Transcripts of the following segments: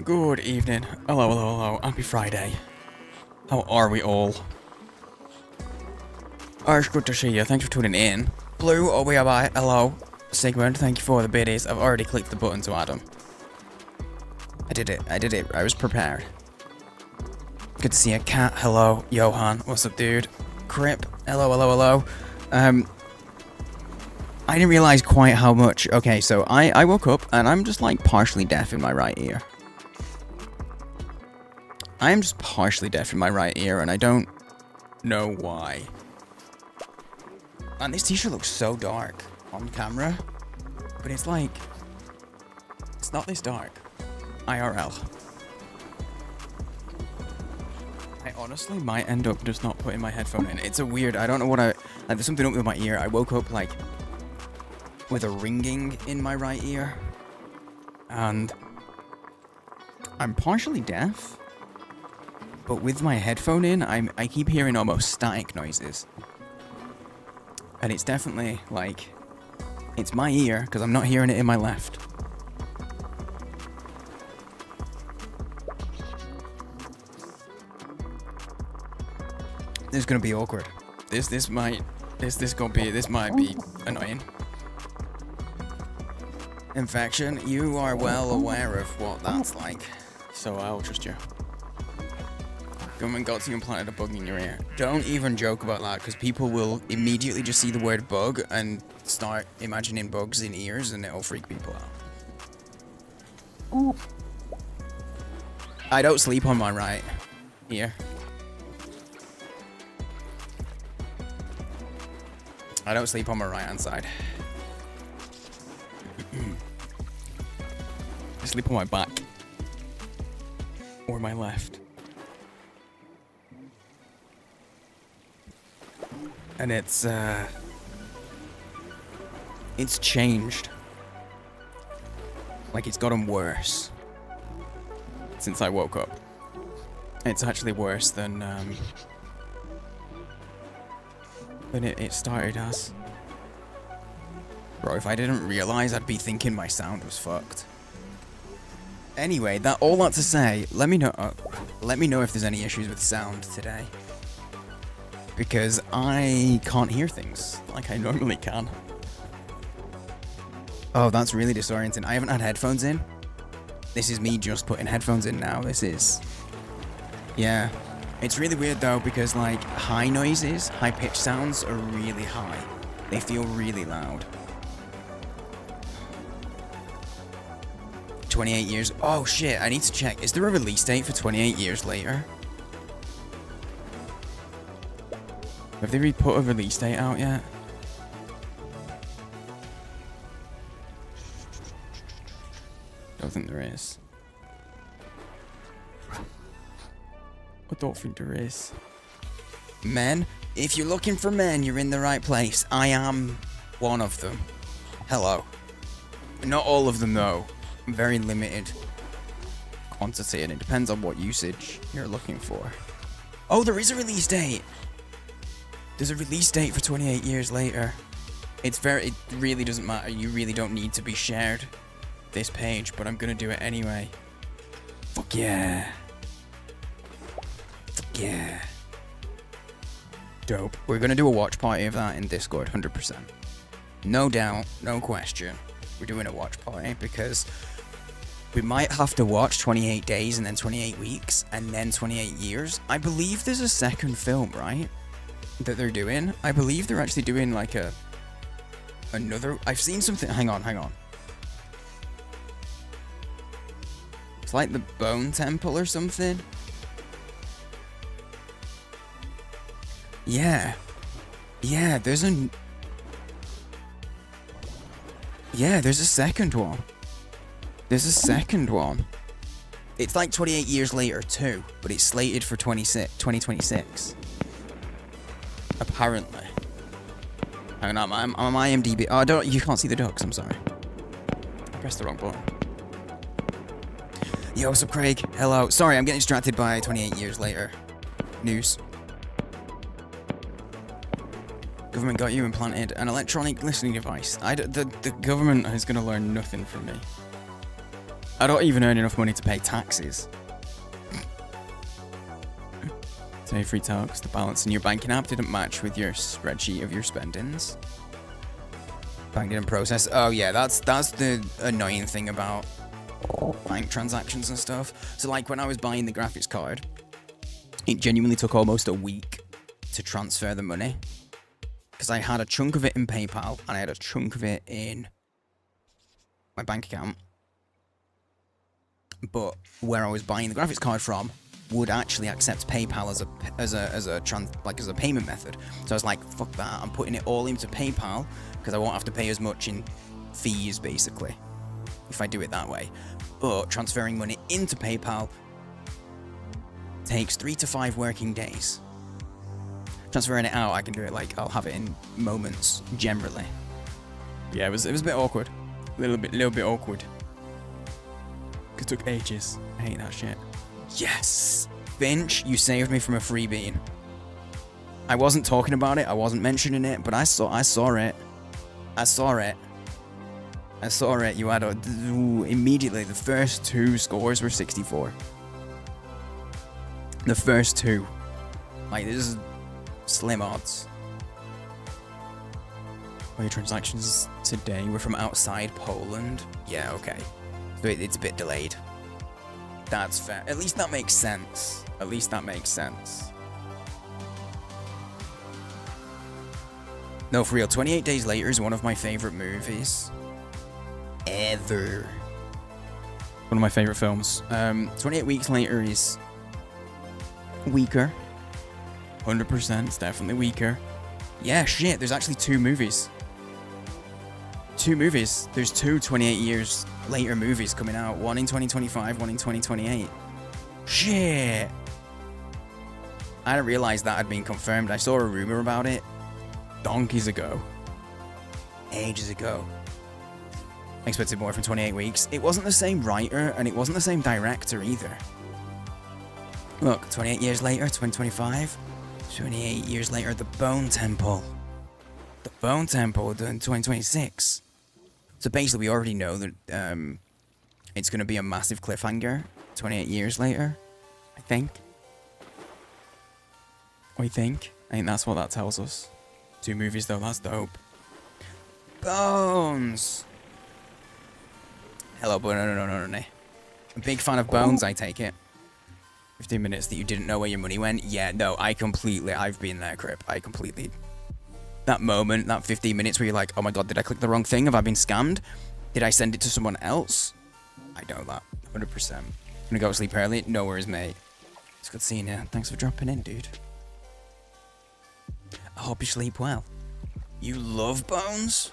Good evening. Hello, hello, hello. Happy Friday. How are we all? It's good to see you. Thanks for tuning in. Blue, oh, we are by. Hello. Sigmund, thank you for the biddies. I've already clicked the button to add them. I did it. I was prepared. Good to see you. Cat, hello. Johan, what's up, dude? Crip, hello, hello, hello. I didn't realize quite how much. Okay, so I woke up and I'm just like partially deaf in my right ear. I am just partially deaf in my right ear, and I don't know why. And this t-shirt looks so dark on camera, but it's like, it's not this dark. IRL. I honestly might end up just not putting my headphone in. It's a weird, I don't know what like there's something up with my ear. I woke up like with a ringing in my right ear, and I'm partially deaf. But with my headphone in, I keep hearing almost static noises. And it's definitely, like, it's my ear, because I'm not hearing it in my left. This is gonna be awkward. This might be annoying. Infection, you are well aware of what that's like. So I'll trust you. Government got to you and planted a bug in your ear. Don't even joke about that, because people will immediately just see the word bug and start imagining bugs in ears, and it'll freak people out. I don't sleep on my right ear. I don't sleep on my right hand side. I sleep on my back. Or my left. And it's changed. Like, it's gotten worse since I woke up. It's actually worse than it started as. Bro, if I didn't realize, I'd be thinking my sound was fucked. Anyway, all that to say, let me know if there's any issues with sound today. Because I can't hear things like I normally can. Oh, that's really disorienting. I haven't had headphones in. This is me just putting headphones in now. Yeah. It's really weird though, because like high noises, high pitched sounds are really high. They feel really loud. 28 years. Oh shit, I need to check. Is there a release date for 28 years later? Have they put a release date out yet? Don't think there is. I don't think there is. Men? If you're looking for men, you're in the right place. I am one of them. Hello. Not all of them though. Very limited quantity, and it depends on what usage you're looking for. Oh, there is a release date! There's a release date for 28 years later. It really doesn't matter. You really don't need to be shared this page, but I'm gonna do it anyway. Fuck yeah. Fuck yeah. Dope. We're gonna do a watch party of that in Discord, 100%. No doubt, no question. We're doing a watch party because we might have to watch 28 days and then 28 weeks and then 28 years. I believe there's a second film, right? That they're doing. I believe they're actually doing like another. I've seen something. Hang on. It's like the Bone Temple or something. Yeah, there's a second one. It's like 28 years later too, but it's slated for 2026. Apparently. Hang on, I'm on IMDb. Oh, you can't see the ducks, I'm sorry. I pressed the wrong button. Yo, what's up, Craig? Hello. Sorry, I'm getting distracted by 28 years later news. Government got you implanted an electronic listening device. The government is going to learn nothing from me. I don't even earn enough money to pay taxes. Today, free tax, the balance in your banking app didn't match with your spreadsheet of your spendings. Bank didn't process. Oh yeah, that's the annoying thing about bank transactions and stuff. So like when I was buying the graphics card, it genuinely took almost a week to transfer the money. Because I had a chunk of it in PayPal and I had a chunk of it in my bank account. But where I was buying the graphics card from would actually accept PayPal as a payment method. So I was like, fuck that, I'm putting it all into PayPal because I won't have to pay as much in fees basically if I do it that way. But transferring money into PayPal takes 3 to 5 working days. Transferring it out, I can do it like I'll have it in moments generally. Yeah, it was a bit awkward, a little bit awkward. It took ages. I hate that shit. Yes! Finch, you saved me from a free bean. I wasn't talking about it, I wasn't mentioning it, but I saw it. You had immediately, the first 2 scores were 64. The first 2. Like, this is slim odds. All your transactions today were from outside Poland? Yeah, okay. So it's a bit delayed. That's fair. At least that makes sense. No, for real, 28 Days Later is one of my favorite movies ever. One of my favorite films. 28 Weeks Later is weaker. 100%, it's definitely weaker. Yeah, shit, there's actually 2 movies. 2 movies. There's 2 28 years later movies coming out. One in 2025, one in 2028. Shit. I didn't realize that had been confirmed. I saw a rumor about it donkeys ago. Ages ago. I expected more from 28 Weeks. It wasn't the same writer, and it wasn't the same director either. Look, 28 years later, 2025. 28 years later, The Bone Temple. The Bone Temple in 2026. So basically, we already know that it's going to be a massive cliffhanger 28 years later, I think. I think that's what that tells us. 2 movies, though, that's dope. Bones! Hello, no. A big fan of Bones, I take it. 15 minutes that you didn't know where your money went? Yeah, no, I've been there, Crip. That moment, that 15 minutes where you're like, oh my god, did I click the wrong thing? Have I been scammed? Did I send it to someone else? I know that, 100%. I'm gonna go to sleep early. No worries, mate. It's good seeing you. Thanks for dropping in, dude. I hope you sleep well. You love Bones?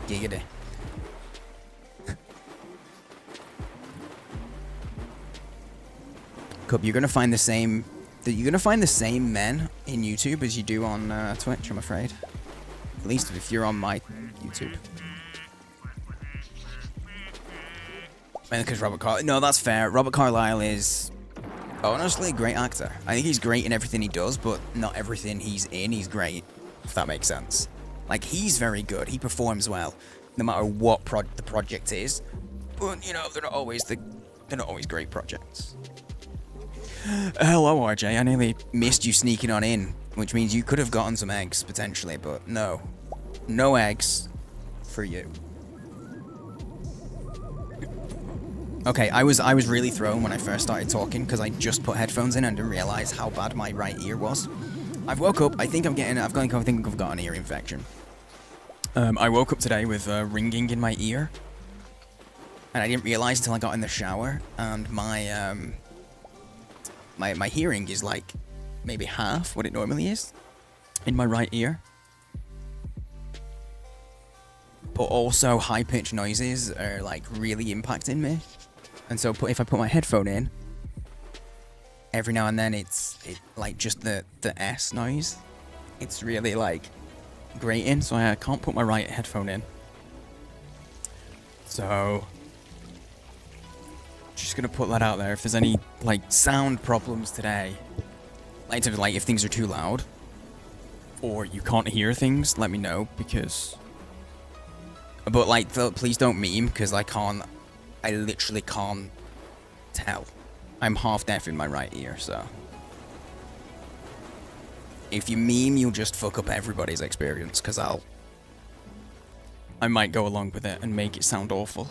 Giggity. Cup, you're gonna find the same men in YouTube as you do on Twitch, I'm afraid. At least if you're on my YouTube. Mainly because Robert Carlyle. No, that's fair. Robert Carlyle is honestly a great actor. I think he's great in everything he does, but not everything he's in, he's great. If that makes sense. Like, he's very good. He performs well, no matter what the project is. But you know, they're not always great projects. Hello, RJ. I nearly missed you sneaking on in, which means you could have gotten some eggs potentially, but no, no eggs for you. Okay, I was really thrown when I first started talking because I just put headphones in and didn't realize how bad my right ear was. I've woke up. I think I've got an ear infection. I woke up today with ringing in my ear, and I didn't realize until I got in the shower, and my hearing is like maybe half what it normally is in my right ear. But also high-pitched noises are like really impacting me. And so if I put my headphone in, every now and then it's like just the S noise. It's really like grating, so I can't put my right headphone in. So just gonna put that out there. If there's any like sound problems today, like in terms of like if things are too loud or you can't hear things, let me know, because But like, please don't meme, because I literally can't tell. I'm half deaf in my right ear, so. If you meme, you'll just fuck up everybody's experience, because I might go along with it and make it sound awful.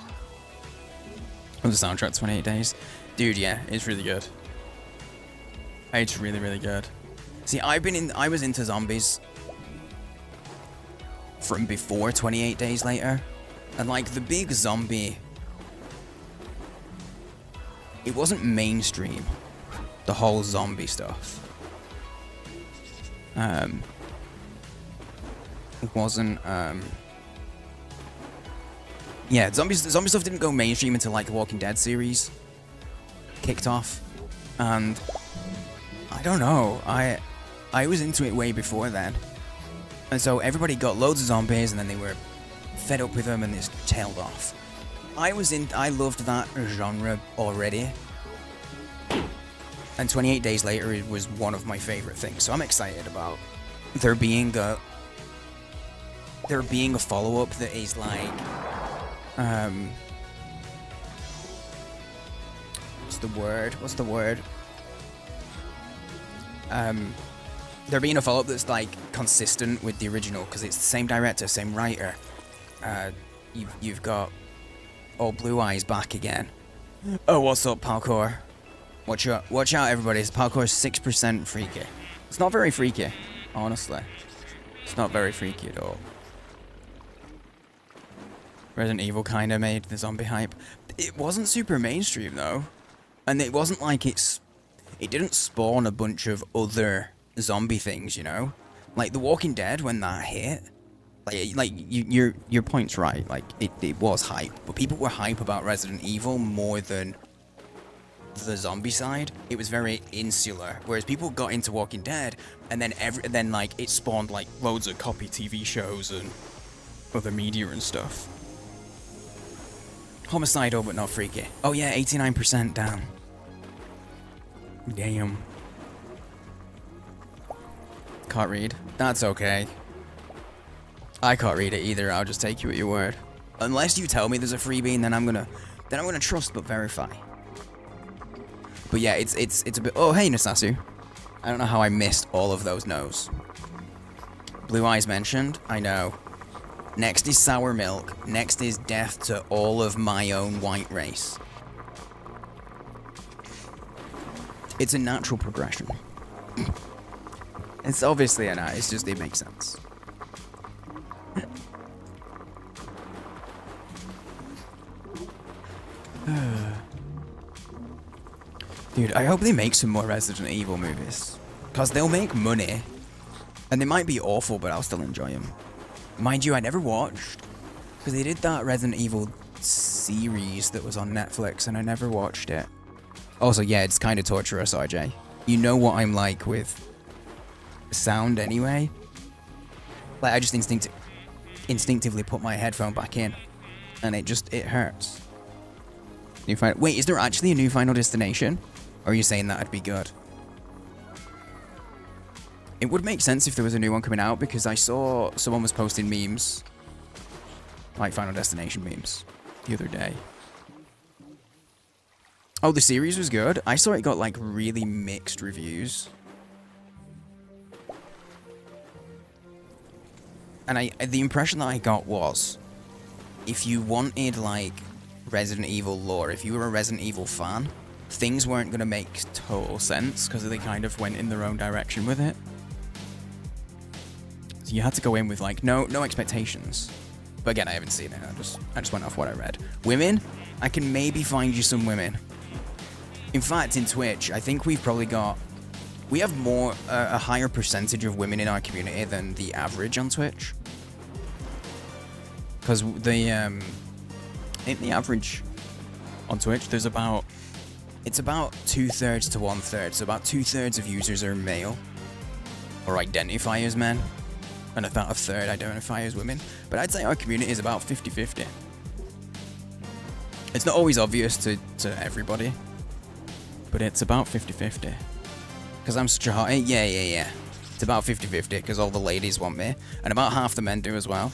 Oh, the soundtrack 28 Days. Dude, yeah, it's really good. It's really, really good. See, I was into zombies from before 28 Days Later. And like the big zombie, it wasn't mainstream, the whole zombie stuff. It wasn't, yeah, zombie stuff didn't go mainstream until like the Walking Dead series kicked off. And I don't know, I was into it way before then. And so everybody got loads of zombies and then they were fed up with them and just tailed off. I loved that genre already. And 28 Days Later it was one of my favorite things. So I'm excited about there being a follow-up that is like what's the word? There being a follow-up that's like consistent with the original, because it's the same director, same writer. You've got old Blue Eyes back again. Oh, what's up, parkour? Watch out, everybody. Parkour is 6% freaky. It's not very freaky, honestly. It's not very freaky at all. Resident Evil kind of made the zombie hype. It wasn't super mainstream though, and it wasn't like it didn't spawn a bunch of other zombie things, you know, like The Walking Dead when that hit. Like your point's right. Like it was hype, but people were hype about Resident Evil more than the zombie side. It was very insular. Whereas people got into Walking Dead, and then like it spawned like loads of copy TV shows and other media and stuff. Homicidal, but not freaky. Oh yeah, 89% down. Damn. Can't read. That's okay. I can't read it either. I'll just take you at your word. Unless you tell me there's a freebie, and then I'm gonna trust but verify. But yeah, it's a bit. Oh hey Nasasu. I don't know how I missed all of those no's. Blue Eyes mentioned. I know. Next is Sour Milk. Next is death to all of my own white race. It's a natural progression. It's obviously a it's just it makes sense. Dude, I hope they make some more Resident Evil movies. Because they'll make money. And they might be awful, but I'll still enjoy them. Mind you, I never watched. Because they did that Resident Evil series that was on Netflix, and I never watched it. Also, yeah, it's kind of torturous, RJ. You know what I'm like with sound anyway. Like, I just instinctively put my headphone back in. And it hurts. Wait, is there actually a new Final Destination? Or are you saying that'd be good? It would make sense if there was a new one coming out, because I saw someone was posting memes, like Final Destination memes, the other day. Oh, the series was good. I saw it got like really mixed reviews. And the impression that I got was, if you wanted like Resident Evil lore, if you were a Resident Evil fan, things weren't going to make total sense because they kind of went in their own direction with it. So you had to go in with like no expectations. But again, I haven't seen it. I just went off what I read. Women, I can maybe find you some women. In fact, in Twitch, I think we have more a higher percentage of women in our community than the average on Twitch. Because in the average on Twitch, it's about 2/3 to 1/3. So about 2/3 of users are male or identify as men, and about a third identify as women. But I'd say our community is about 50-50. It's not always obvious to everybody, but it's about 50-50. Because I'm such a hot... Yeah. It's about 50-50 because all the ladies want me, and about half the men do as well.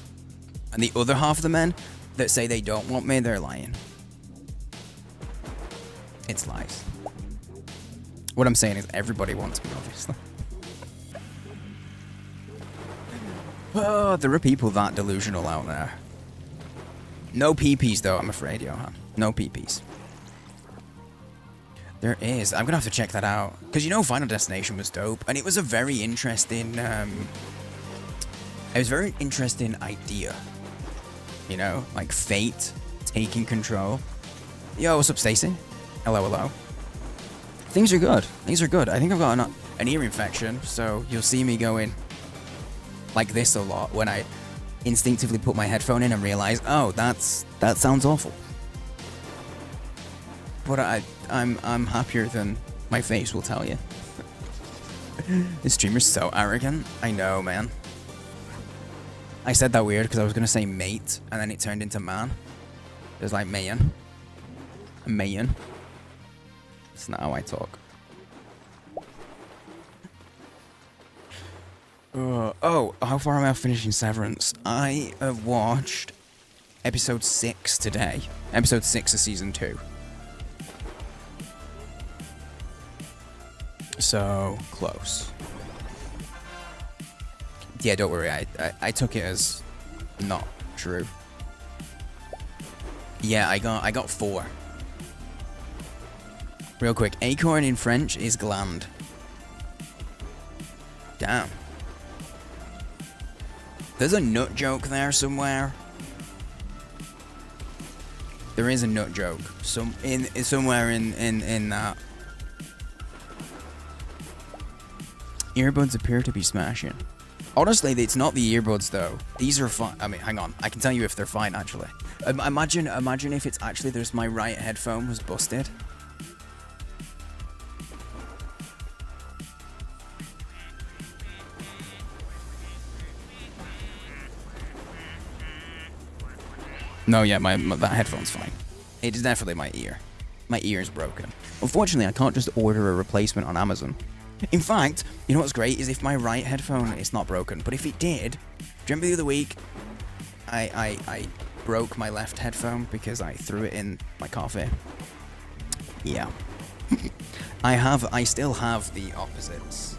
And the other half of the men that say they don't want me, they're lying. It's lies. What I'm saying is everybody wants me, obviously. Oh, there are people that delusional out there. No PPs though, I'm afraid, Johan. No PPs. There is. I'm gonna have to check that out. Because you know Final Destination was dope. And it was a very interesting, it was a very interesting idea. You know, like fate taking control. Yo, what's up, Stacy? Hello, hello. Things are good. Things are good. I think I've got an ear infection, so you'll see me going like this a lot when I instinctively put my headphone in and realize, oh, that sounds awful. But I'm happier than my face will tell you. This streamer's so arrogant. I know, man. I said that weird because I was gonna say mate, and then it turned into man. It was like man. Man. It's not how I talk. Oh, how far am I off finishing Severance? I have watched episode 6 today. Episode 6 of season 2. So close. Yeah, don't worry. I took it as not true. Yeah, I got 4. Real quick, acorn in French is gland. Damn. There's a nut joke there somewhere. There is a nut joke. Somewhere in that. Earbuds appear to be smashing. Honestly, it's not the earbuds though. These are fine. I mean, hang on. I can tell you if they're fine actually. Imagine if it's actually there's my right headphone was busted. No, yeah, that headphone's fine. It is definitely my ear. My ear is broken. Unfortunately, I can't just order a replacement on Amazon. In fact, you know what's great is if my right headphone is not broken, but if it did, do you remember the other week, I broke my left headphone because I threw it in my coffee? Yeah. I still have the opposites.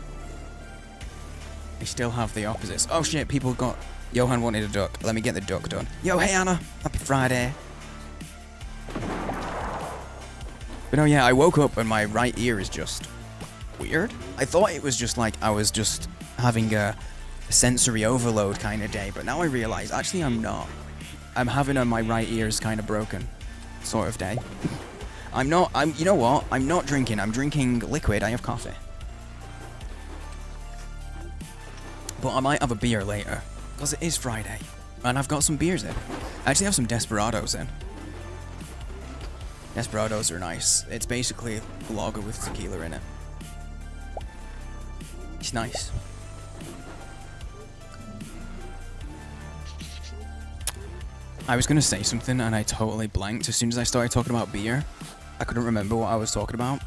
I still have the opposites. Oh shit, people got... Johan wanted a duck. Let me get the duck done. Yo, hey Anna. Happy Friday. But no, yeah, I woke up and my right ear is just weird. I thought it was just like I was just having a sensory overload kind of day, but now I realize actually I'm not. I'm having my right ear is kind of broken sort of day. You know what? I'm not drinking. I'm drinking liquid. I have coffee. But I might have a beer later. Because it is Friday, and I've got some beers in. I actually have some Desperados in. Desperados are nice. It's basically a lager with tequila in it. It's nice. I was going to say something, and I totally blanked. As soon as I started talking about beer, I couldn't remember what I was talking about.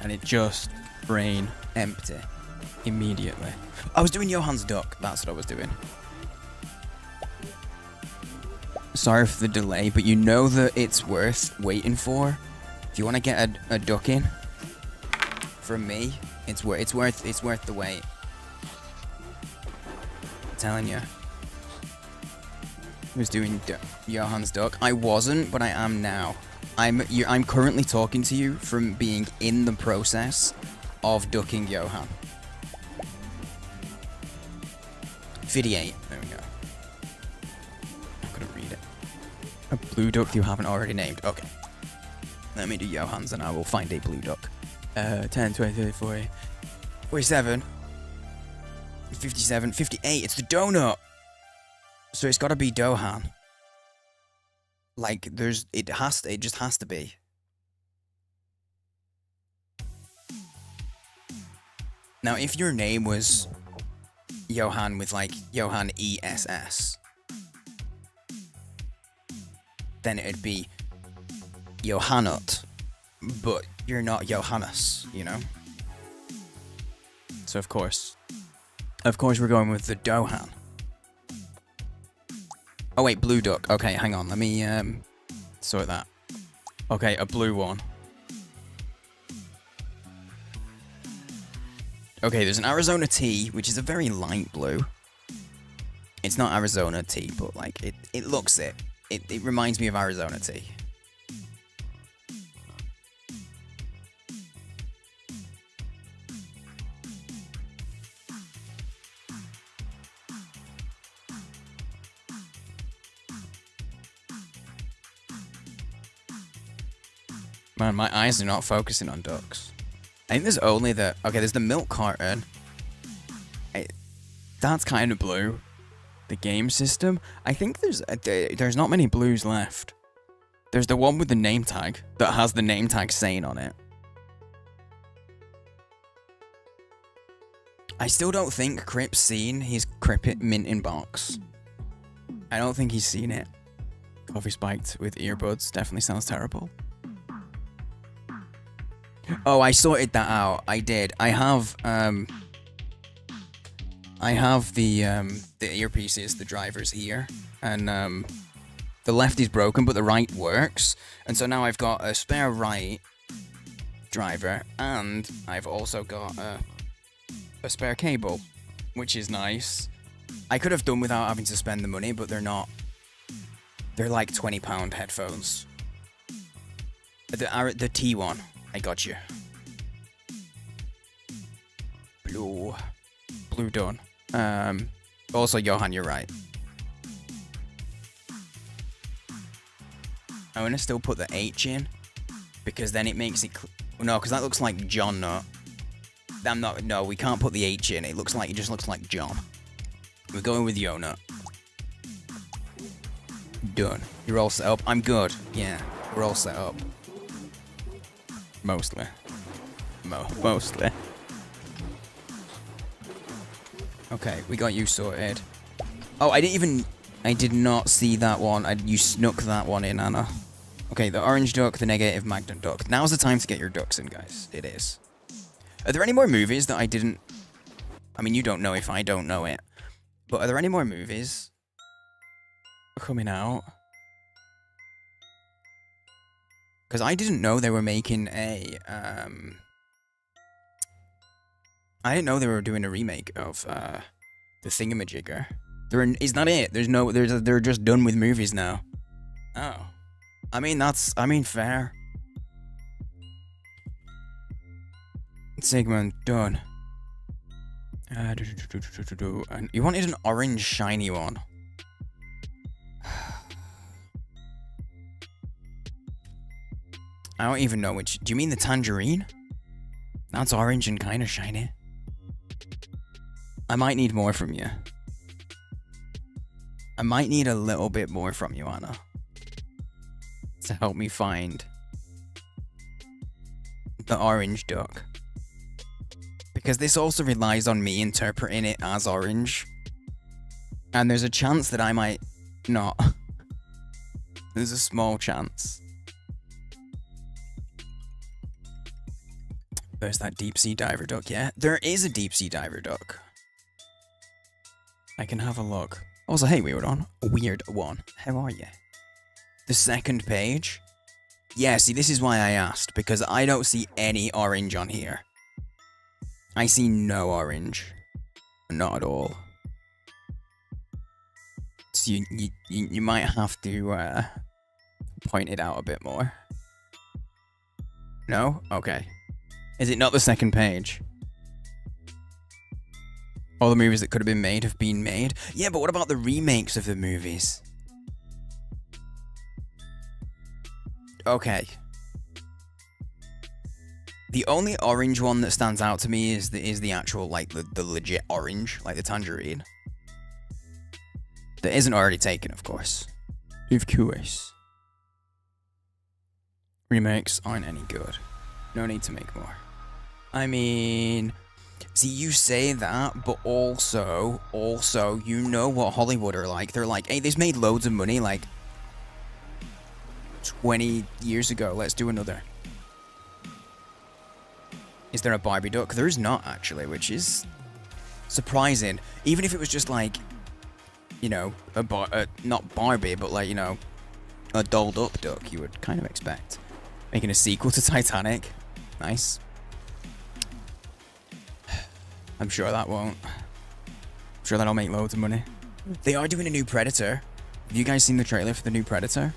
And it just brain empty. Immediately. I was doing Johan's duck. That's what I was doing. Sorry for the delay, but you know that it's worth waiting for. If you want to get a duck in, from me, it's worth the wait. I'm telling you. I was doing Johan's duck. I wasn't, but I am now. I'm currently talking to you from being in the process of ducking Johan. 58. There we go. I couldn't read it. A blue duck you haven't already named. Okay. Let me do Johan's and I will find a blue duck. 10, 20, 30, 40, 47, 57, 58. It's the donut. So it's got to be Dohan. Like it just has to be. Now, if your name was Johan with like Johan ESS, then it'd be Johannut, but you're not Johannes, you know? So of course we're going with the Dohan. Oh wait, blue duck. Okay, hang on. Let me sort that. Okay, a blue one. Okay, there's an Arizona tea, which is a very light blue. It's not Arizona tea, but like it looks it. It reminds me of Arizona tea. Man, my eyes are not focusing on ducks. I think there's only the... Okay, there's the milk carton. That's kind of blue. The game system. I think there's not many blues left. There's the one with the name tag that has the name tag saying on it. I still don't think Crip's seen his Crippet minting box. I don't think he's seen it. Coffee spiked with earbuds definitely sounds terrible. Oh, I sorted that out. I did. I have the earpieces, the drivers here, and the left is broken, but the right works. And so now I've got a spare right driver, and I've also got a spare cable, which is nice. I could have done without having to spend the money, but they're not. They're like £20 headphones. The T1. I got you. Blue done. Also, Johan, you're right. I'm gonna still put the H in, because then it makes it... No, because that looks like John Nut. I'm not... No, we can't put the H in. It just looks like John. We're going with Yonut. Done. You're all set up. I'm good. Yeah, we're all set up. Mostly. Mostly. Okay, we got you sorted. Oh, I did not see that one. You snuck that one in, Anna. Okay, the orange duck, the negative magnet duck. Now's the time to get your ducks in, guys. It is. Are there any more movies that I didn't... I mean, you don't know if I don't know it. But are there any more movies coming out? Because I didn't know they were making a... I didn't know they were doing a remake of the Thingamajigger. Is that it? They're just done with movies now. Oh. I mean, fair. Sigmund, done. And you wanted an orange shiny one. I don't even know which. Do you mean the tangerine? That's orange and kind of shiny. I might need more from you. I might need a little bit more from you, Anna, to help me find the orange duck. Because this also relies on me interpreting it as orange. And there's a chance that I might not. There's a small chance. There's that deep sea diver duck, yeah? There is a deep sea diver duck. I can have a look. Also, hey, Weird One. How are you? The second page? Yeah, see, this is why I asked, because I don't see any orange on here. I see no orange. Not at all. So you might have to point it out a bit more. No? Okay. Is it not the second page? All the movies that could have been made have been made? Yeah, but what about the remakes of the movies? Okay. The only orange one that stands out to me is the actual, like, the legit orange, like the tangerine. That isn't already taken, of course. Of course. Remakes aren't any good. No need to make more. I mean... See, you say that, but also, you know what Hollywood are like. They're like, hey, this made loads of money, like, 20 years ago. Let's do another. Is there a Barbie duck? There is not, actually, which is surprising. Even if it was just, like, you know, not Barbie, but like, you know, a dolled up duck you would kind of expect. Making a sequel to Titanic. Nice. I'm sure that won't. I'm sure that'll make loads of money. They are doing a new Predator. Have you guys seen the trailer for the new Predator?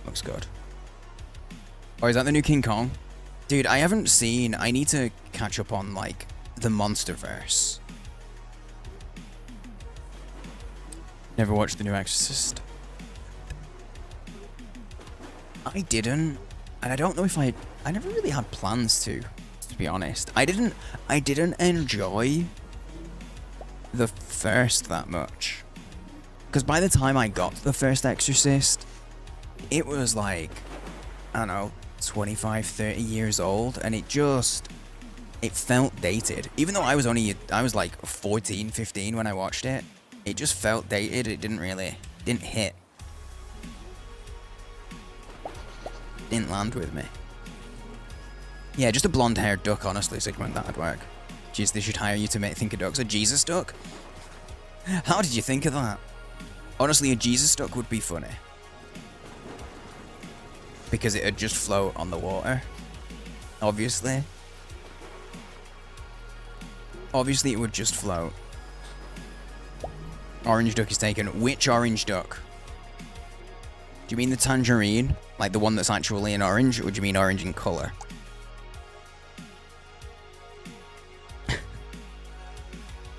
Looks good. Or is that the new King Kong? Dude, I haven't seen... I need to catch up on, like, the Monsterverse. Never watched The New Exorcist. I didn't. And I don't know if I never really had plans to be honest. I didn't enjoy the first that much. Because by the time I got to the first Exorcist, it was like, I don't know, 25, 30 years old, and it felt dated. Even though I was like 14, 15 when I watched it, it just felt dated. It didn't hit. Didn't land with me. Yeah, just a blonde-haired duck, honestly, Sigmund, that'd work. Jeez, they should hire you to think a duck's a Jesus duck? How did you think of that? Honestly, a Jesus duck would be funny. Because it'd just float on the water. Obviously. Obviously, it would just float. Orange duck is taken. Which orange duck? Do you mean the tangerine? Like the one that's actually in orange? Or do you mean orange in colour?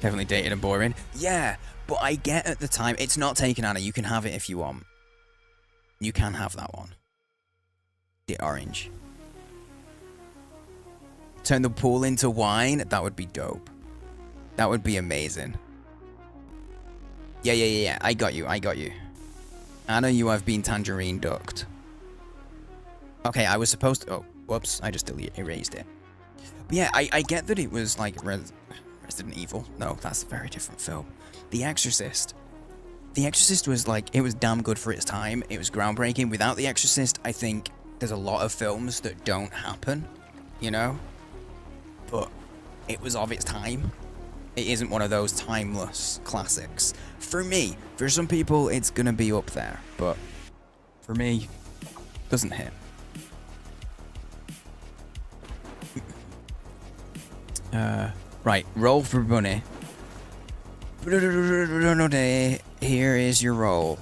Definitely dated and boring. Yeah, but I get at the time... It's not taken, Anna. You can have it if you want. You can have that one. The orange. Turn the pool into wine? That would be dope. That would be amazing. Yeah. I got you. Anna, you have been tangerine ducked. Okay, I was supposed to... Oh, whoops. I just erased it. But yeah, I get that it was like Resident Evil. No, that's a very different film. The Exorcist. The Exorcist was like... It was damn good for its time. It was groundbreaking. Without The Exorcist, I think there's a lot of films that don't happen. You know? But it was of its time. It isn't one of those timeless classics. For me, for some people, it's gonna be up there, but for me, doesn't hit. Right, roll for bunny. Here is your roll.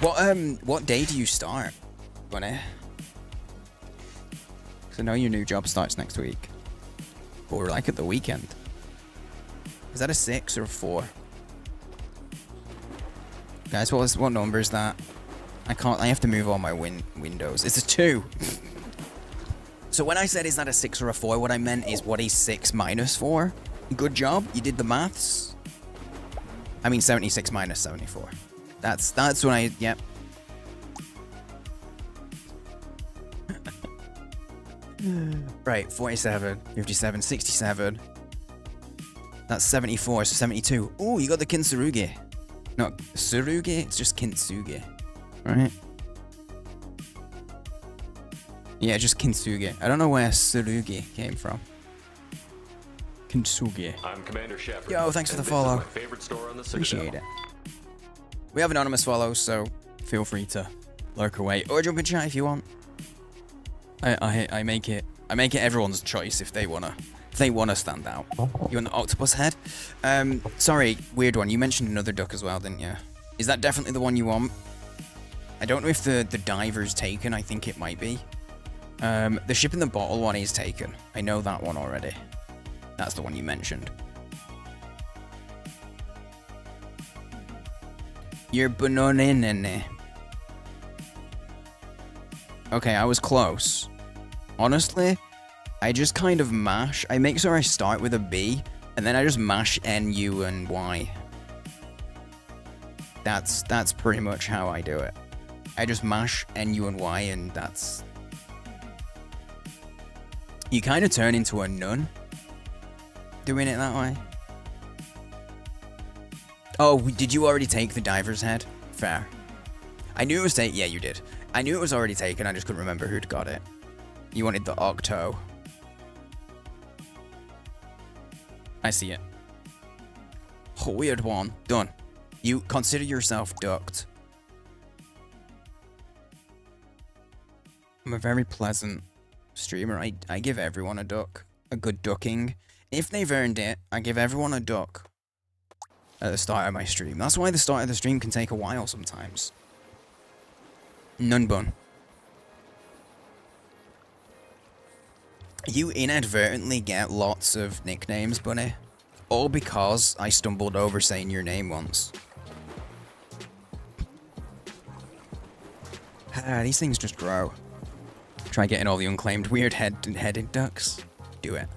What day do you start, bunny? Because I know your new job starts next week. But we're like at the weekend. Is that a 6 or a 4? Guys, what number is that? I have to move all my windows. It's a 2. So when I said is that a 6 or a 4, what I meant is what is 6 minus 4? Good job. You did the maths. I mean 76 minus 74. That's when I... Yep. Right, 47, 57, 67. That's 74, so 72. Oh, you got the kintsugi. Not tsurugi, it's just kintsugi. Right? Yeah, just kintsugi. I don't know where tsurugi came from. Kintsugi. I'm Commander Shepard. Yo, thanks for the follow. My favorite store on the Appreciate it. We have anonymous follows, so feel free to lurk away or jump in chat if you want. I make it everyone's choice if they wanna stand out. You want the octopus head? Sorry, weird one. You mentioned another duck as well, didn't you? Is that definitely the one you want? I don't know if the diver's taken. I think it might be. The ship in the bottle one is taken. I know that one already. That's the one you mentioned. You're banana. Okay, I was close. Honestly, I just kind of mash. I make sure I start with a B, and then I just mash N, U, and Y. That's pretty much how I do it. I just mash N, U, and Y, and that's... You kind of turn into a nun doing it that way. Oh, did you already take the diver's head? Fair. I knew it was taken. Yeah, you did. I knew it was already taken. I just couldn't remember who'd got it. You wanted the octo. I see it. Weird one. Done. You consider yourself ducked. I'm a very pleasant streamer. I give everyone a duck. A good ducking. If they've earned it, I give everyone a duck at the start of my stream. That's why the start of the stream can take a while sometimes. None bun. You inadvertently get lots of nicknames, Bunny. All because I stumbled over saying your name once. These things just grow. Try getting all the unclaimed weird headed ducks. Do it.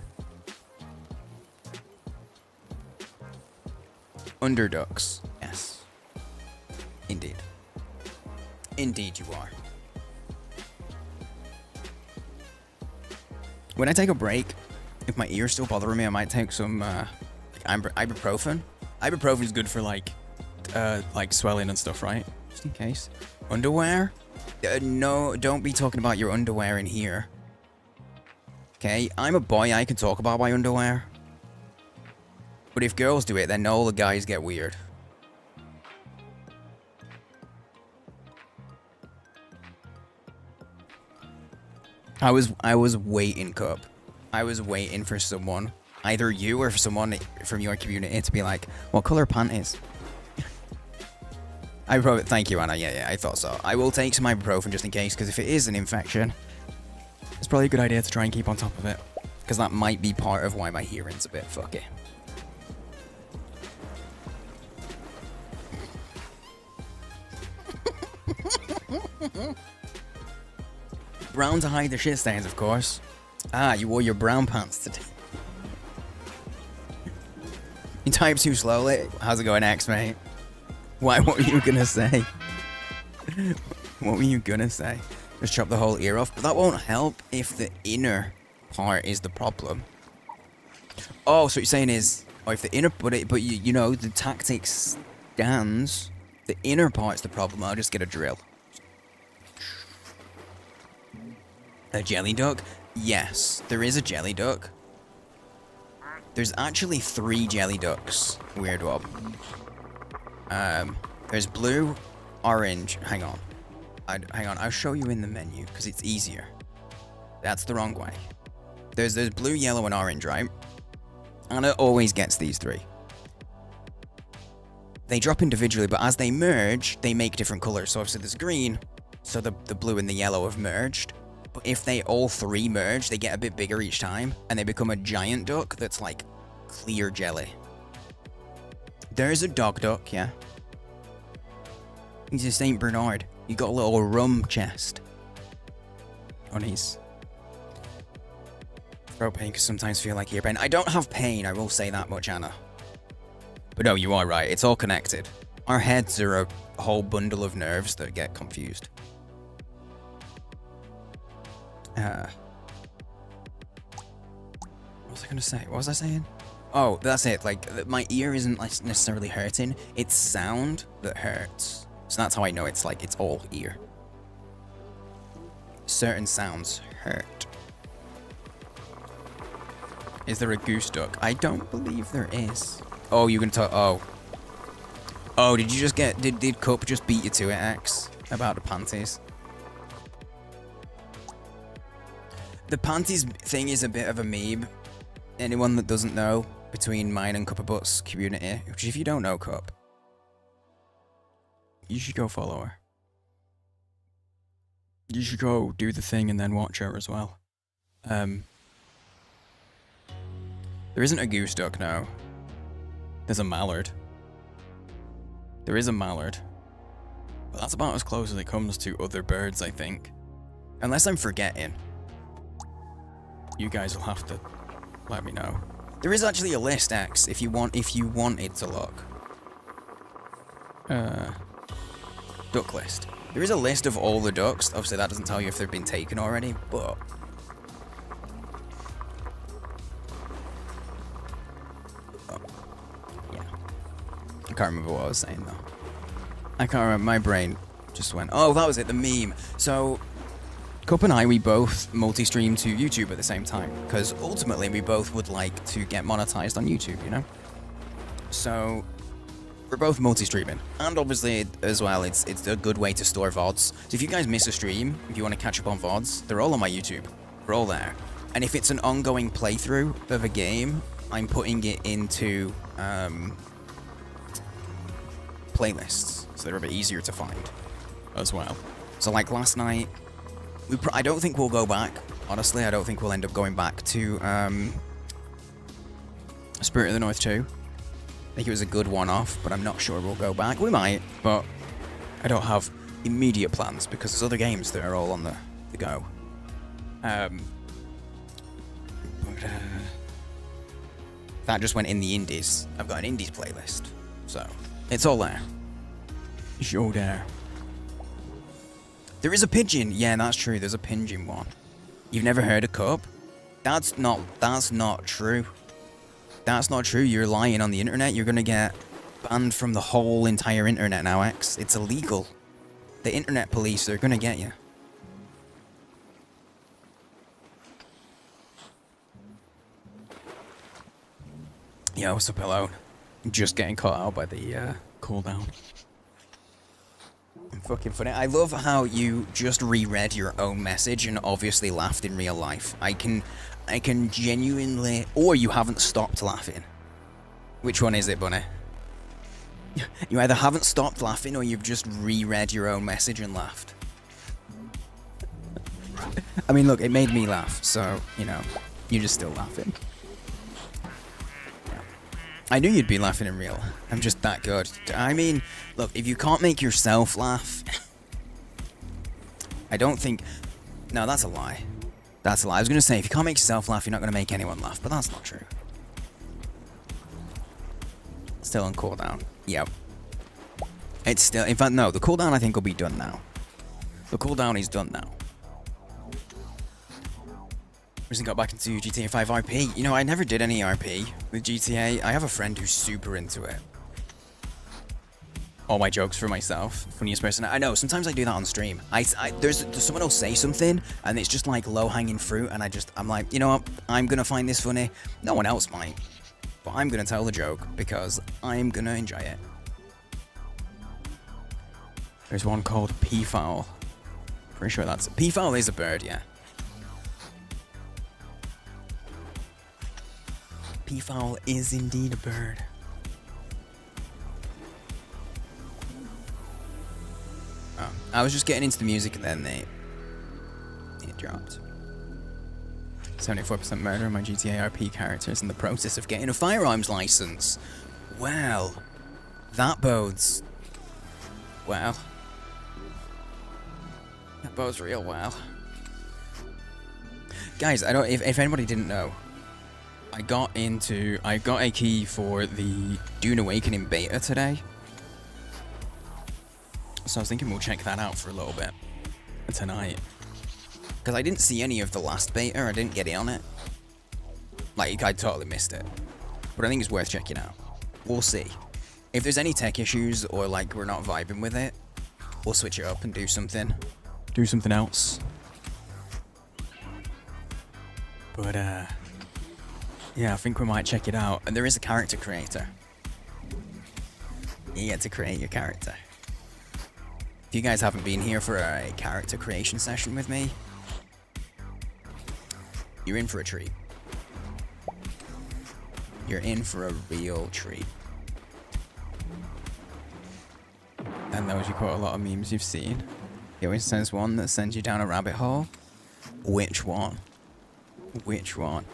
Underducks. Yes. Indeed. Indeed you are. When I take a break, if my ear's still bothering me, I might take some ibuprofen. Ibuprofen is good for like swelling and stuff, right? Just in case. Underwear? No, don't be talking about your underwear in here. Okay, I'm a boy, I can talk about my underwear. But if girls do it, then all the guys get weird. I was waiting, Cup. I was waiting for someone, either you or for someone from your community, to be like, what color panties? Thank you, Anna. Yeah, I thought so. I will take some ibuprofen just in case, because if it is an infection, it's probably a good idea to try and keep on top of it, because that might be part of why my hearing's a bit fucky. Brown to hide the shit stains, of course. Ah, you wore your brown pants today. You type too slowly. How's it going, X, mate? What were you gonna say? What were you gonna say? Just chop the whole ear off? But that won't help if the inner part is the problem. Oh, so what you're saying is, oh, if the inner, but you know, the tactic stands, the inner part's the problem. I'll just get a drill. A jelly duck? Yes, there is a jelly duck. There's actually 3 jelly ducks. Weird one. There's blue, orange. Hang on. I'll show you in the menu because it's easier. That's the wrong way. There's blue, yellow, and orange, right? Anna always gets these 3. They drop individually, but as they merge, they make different colors. So obviously there's green, so the blue and the yellow have merged. But if they all 3 merge, they get a bit bigger each time, and they become a giant duck that's like clear jelly. There's a dog duck, yeah. He's a Saint Bernard. You got a little rum chest on his throat pain, because sometimes feel like ear pain. I don't have pain, I will say that much, Anna. But no, you are right. It's all connected. Our heads are a whole bundle of nerves that get confused. What was I gonna say? What was I saying? Oh, that's it. Like, my ear isn't necessarily hurting. It's sound that hurts. So that's how I know it's like, it's all ear. Certain sounds hurt. Is there a goose duck? I don't believe there is. Oh, you can talk. Oh. Oh, did you just get, did Cup just beat you to it, X? About the panties? The panties thing is a bit of a meme. Anyone that doesn't know, between mine and Cup of Butts community, which if you don't know Cup, you should go follow her. You should go do the thing and then watch her as well. There isn't a goose duck, no. There's a mallard. There is a mallard. But that's about as close as it comes to other birds, I think. Unless I'm forgetting. You guys will have to let me know. There is actually a list, X, if you wanted to look. Duck list. There is a list of all the ducks. Obviously that doesn't tell you if they've been taken already, but yeah. I can't remember what I was saying though. I can't remember, my brain just went, oh, that was it, the meme. So Cup and I, we both multi-stream to YouTube at the same time, because ultimately we both would like to get monetized on YouTube, you know? So We're both multi-streaming, and obviously as well, it's a good way to store VODs. So if you guys miss a stream, if you want to catch up on VODs, they're all on my YouTube. They're all there. And if it's an ongoing playthrough of a game, I'm putting it into playlists, so they're a bit easier to find as well. So like last night, I don't think we'll go back. Honestly, I don't think we'll end up going back to Spirit of the North 2. I think it was a good one-off, but I'm not sure we'll go back. We might, but I don't have immediate plans because there's other games that are all on the go. That just went in the indies. I've got an indies playlist, so it's all there. It's all there. There is a pigeon. Yeah, that's true. There's a pigeon one. You've never heard of Cup? That's not true. That's not true. You're lying on the internet. You're gonna get banned from the whole entire internet now, X. It's illegal. The internet police are gonna get you. Yo, what's up, hello? Just getting caught out by the cooldown. Fucking funny. I love how you just reread your own message and obviously laughed in real life. I can genuinely... Or you haven't stopped laughing. Which one is it, Bunny? You either haven't stopped laughing or you've just reread your own message and laughed. I mean, look, it made me laugh, so, you know, you're just still laughing. I knew you'd be laughing in real. I'm just that good. I mean, look, if you can't make yourself laugh... I don't think... No, that's a lie. That's a lie. I was going to say, if you can't make yourself laugh, you're not going to make anyone laugh, but that's not true. Still on cooldown. Yep. It's still... In fact, no, the cooldown I think will be done now. The cooldown is done now. Recently got back into GTA 5 RP. You know, I never did any RP with GTA. I have a friend who's super into it. All my jokes for myself. Funniest person. I know, sometimes I do that on stream. There's someone will say something, and it's just like low-hanging fruit, and I'm like, you know what? I'm gonna find this funny. No one else might. But I'm gonna tell the joke, because I'm gonna enjoy it. There's one called Peafowl. Pretty sure that's... Peafowl is a bird, yeah. Peafowl is indeed a bird. Oh, I was just getting into the music and then it dropped. 74% murder of my GTA RP characters in the process of getting a firearms license. Well, that bodes well. That bodes real well. Guys, I don't. If anybody didn't know, I got a key for the Dune Awakening Beta today. So I was thinking we'll check that out for a little bit tonight. Because I didn't see any of the last beta, I didn't get in on it. Like, I totally missed it. But I think it's worth checking out. We'll see. If there's any tech issues or like we're not vibing with it, we'll switch it up and do something. Do something else. But yeah, I think we might check it out. And there is a character creator. You get to create your character. If you guys haven't been here for a character creation session with me, you're in for a treat. You're in for a real treat. And those you quote a lot of memes you've seen. He always says one that sends you down a rabbit hole. Which one? Which one?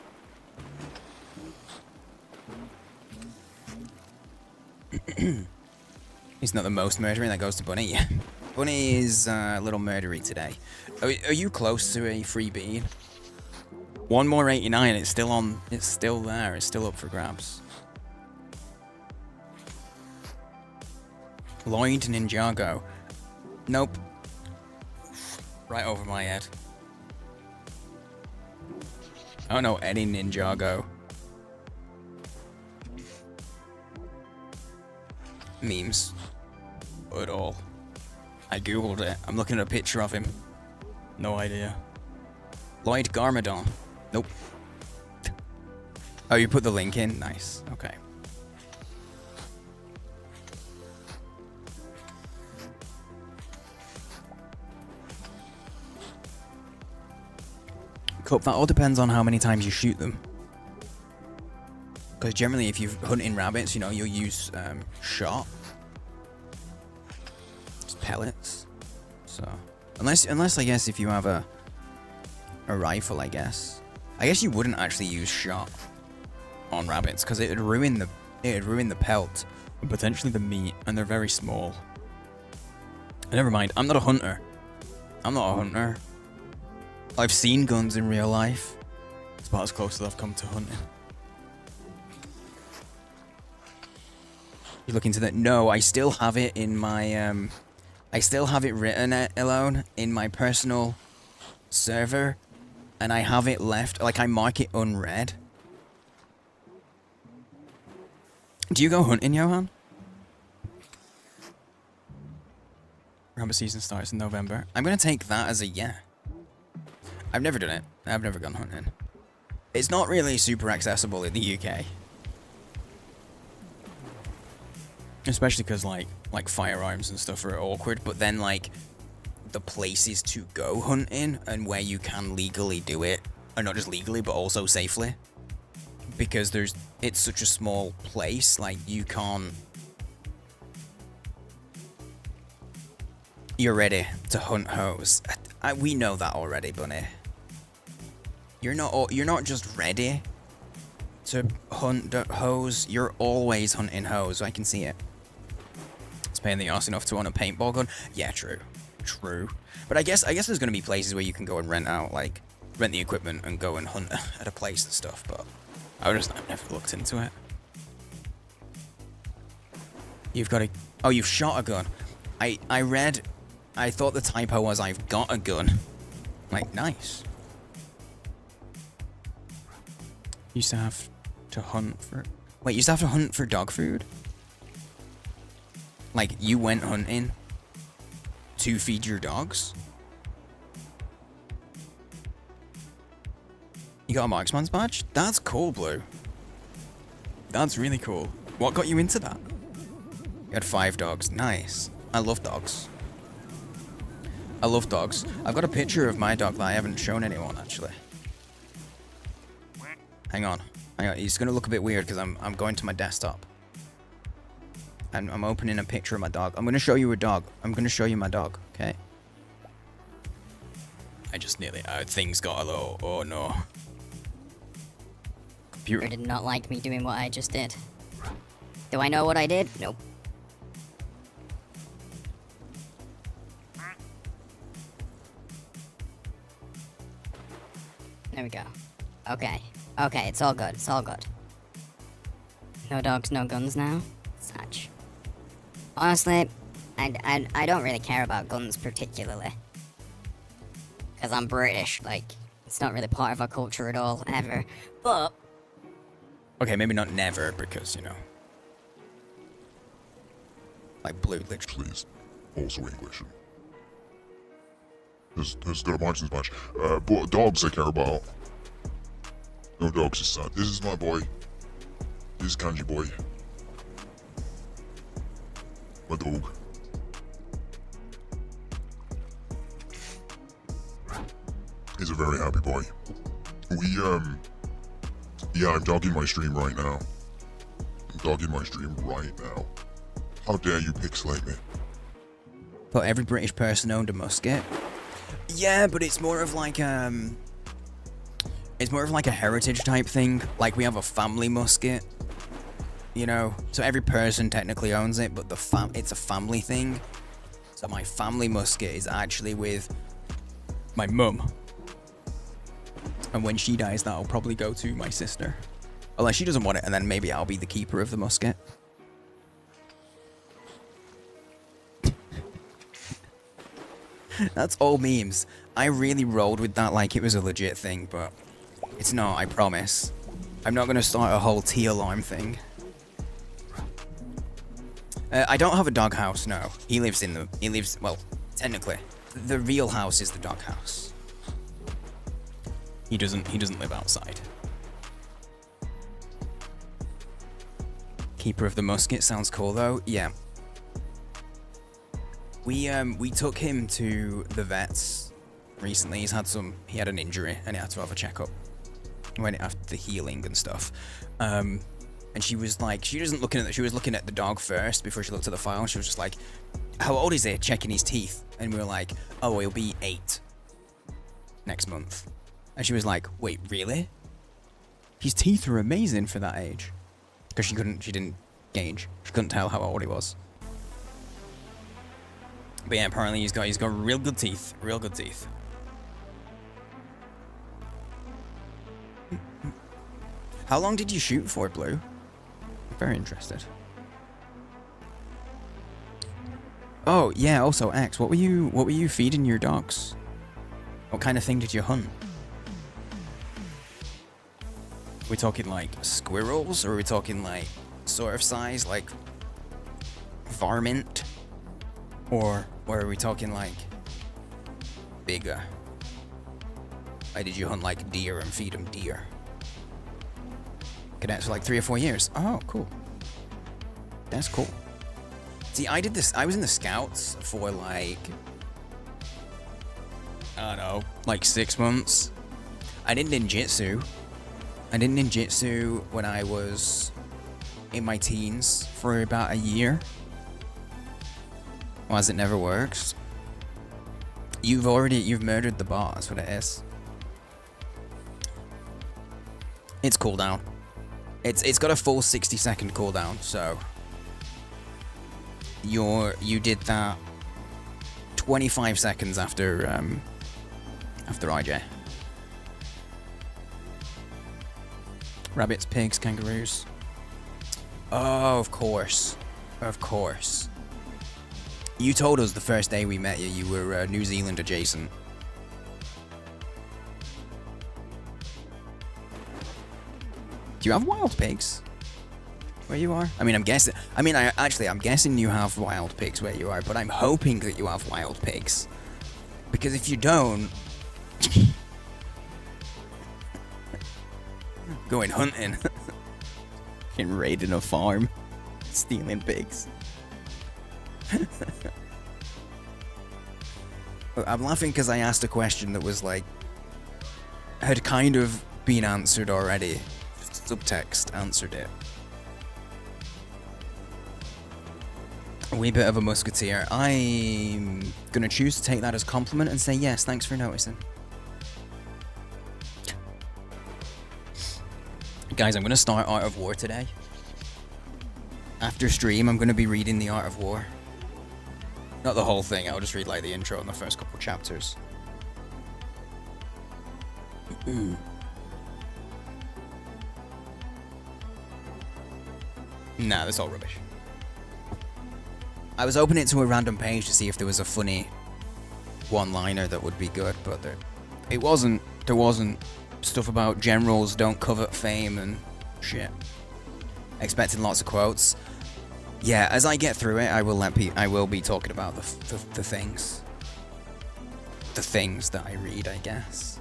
He's not the most murdering, that goes to Bunny. Bunny is a little murdery today. Are you close to a free bean? One more 89, it's still on, it's still there, it's still up for grabs. Lloyd Ninjago. Nope. Right over my head. I don't know any Ninjago memes at all. I googled it. I'm looking at a picture of him. No idea. Lloyd Garmadon. Nope. Oh, you put the link in? Nice. Okay. cup. That all depends on how many times you shoot them. Because generally, if you're hunting rabbits, you know, you'll use shot. Just pellets. So, unless I guess if you have a rifle, I guess you wouldn't actually use shot on rabbits because it'd ruin the pelt and potentially the meat, and they're very small. Never mind. I'm not a hunter. I've seen guns in real life. It's about as close as I've come to hunting. You look into that? No, I still have it in my I still have it written alone in my personal server, and I have it left, like I mark it unread. Do you go hunting, Johan? Rabbit season starts in November. I'm gonna take that as a yeah. I've never done it. I've never gone hunting. It's not really super accessible in the UK. Especially because like firearms and stuff are awkward, but then like the places to go hunting and where you can legally do it, and not just legally but also safely, because it's such a small place, like you can't. You're ready to hunt hoes. We know that already, Bunny. You're not just ready to hunt hoes. You're always hunting hoes. I can see it. It's paying the arse enough to own a paintball gun. Yeah, true. But I guess there's gonna be places where you can go and rent the equipment and go and hunt at a place and stuff. But I've never looked into it. You've shot a gun. I thought the typo was I've got a gun. Like, nice. Used to have to hunt for... Wait, you used to have to hunt for dog food? Like, you went hunting to feed your dogs? You got a marksman's badge? That's cool, Blue. That's really cool. What got you into that? You had 5 dogs. Nice. I love dogs. I've got a picture of my dog that I haven't shown anyone, actually. Hang on. It's gonna look a bit weird because I'm going to my desktop. And I'm opening a picture of my dog. I'm gonna show you a dog. I'm gonna show you my dog, okay? I just nearly... things got a little... Oh, no. Computer did not like me doing what I just did. Do I know what I did? Nope. There we go. Okay, it's all good, No dogs, no guns now? Such. Honestly, I don't really care about guns particularly. Because I'm British, like, it's not really part of our culture at all, ever. But... Okay, maybe not never, because, you know... Like, Blue, literally. Please. Also English. Has got a marksman's badge. But dogs I care about. No dogs is sad. This is my boy. This is Kanji boy. My dog. He's a very happy boy. Yeah, I'm dogging my stream right now. How dare you pixelate me? But every British person owned a musket. Yeah, but it's more of like a heritage type thing. Like we have a family musket, you know. So every person technically owns it, but it's a family thing. So my family musket is actually with my mum. And when she dies, that'll probably go to my sister. Unless she doesn't want it, and then maybe I'll be the keeper of the musket. That's all memes. I really rolled with that like it was a legit thing, but it's not, I promise. I'm not gonna start a whole T-alarm thing. I don't have a doghouse, no. Well, technically. The real house is the doghouse. He doesn't live outside. Keeper of the musket sounds cool though. Yeah. We took him to the vets recently. He had an injury and he had to have a checkup. Went after the healing and stuff. And she was like, she was looking at the dog first before she looked at the file. She was just like, how old is he? Checking his teeth. And we were like, oh, he'll be 8 next month. And she was like, wait, really? His teeth are amazing for that age. Because she didn't gauge. She couldn't tell how old he was. But yeah, apparently he's got real good teeth. Real good teeth. How long did you shoot for, Blue? I'm very interested. Oh, yeah, also X, what were you feeding your dogs? What kind of thing did you hunt? Are we talking like squirrels, or are we talking like sort of size like varmint? Or are we talking like bigger? Why did you hunt like deer and feed them deer? Cadets for like 3 or 4 years. Oh, cool. That's cool. See, I did this. I was in the Scouts for like, I don't know, like 6 months. I did ninjutsu. I did ninjutsu when I was in my teens for about a year. Well, as it never works. You've murdered the bot, that's what it is. It's cooldown. It's got a full 60-second cooldown, so you did that 25 seconds after IJ. Rabbits, pigs, kangaroos. Oh, of course. Of course. You told us the first day we met you were New Zealand adjacent. Do you have wild pigs where you are? I mean, I'm guessing you have wild pigs where you are, but I'm hoping that you have wild pigs. Because if you don't, going hunting, and raiding a farm, stealing pigs. I'm laughing because I asked a question that was like, had kind of been answered already. Subtext answered it. A wee bit of a musketeer. I'm gonna choose to take that as compliment and say yes, thanks for noticing. Guys, I'm gonna start Art of War today. After stream, I'm gonna be reading the Art of War. Not the whole thing, I'll just read like the intro and the first couple chapters. Nah, that's all rubbish. I was opening it to a random page to see if there was a funny one-liner that would be good, but it wasn't. There wasn't. Stuff about generals don't covet fame and shit. Expecting lots of quotes. Yeah, as I get through it, I will be talking about the things. The things that I read, I guess.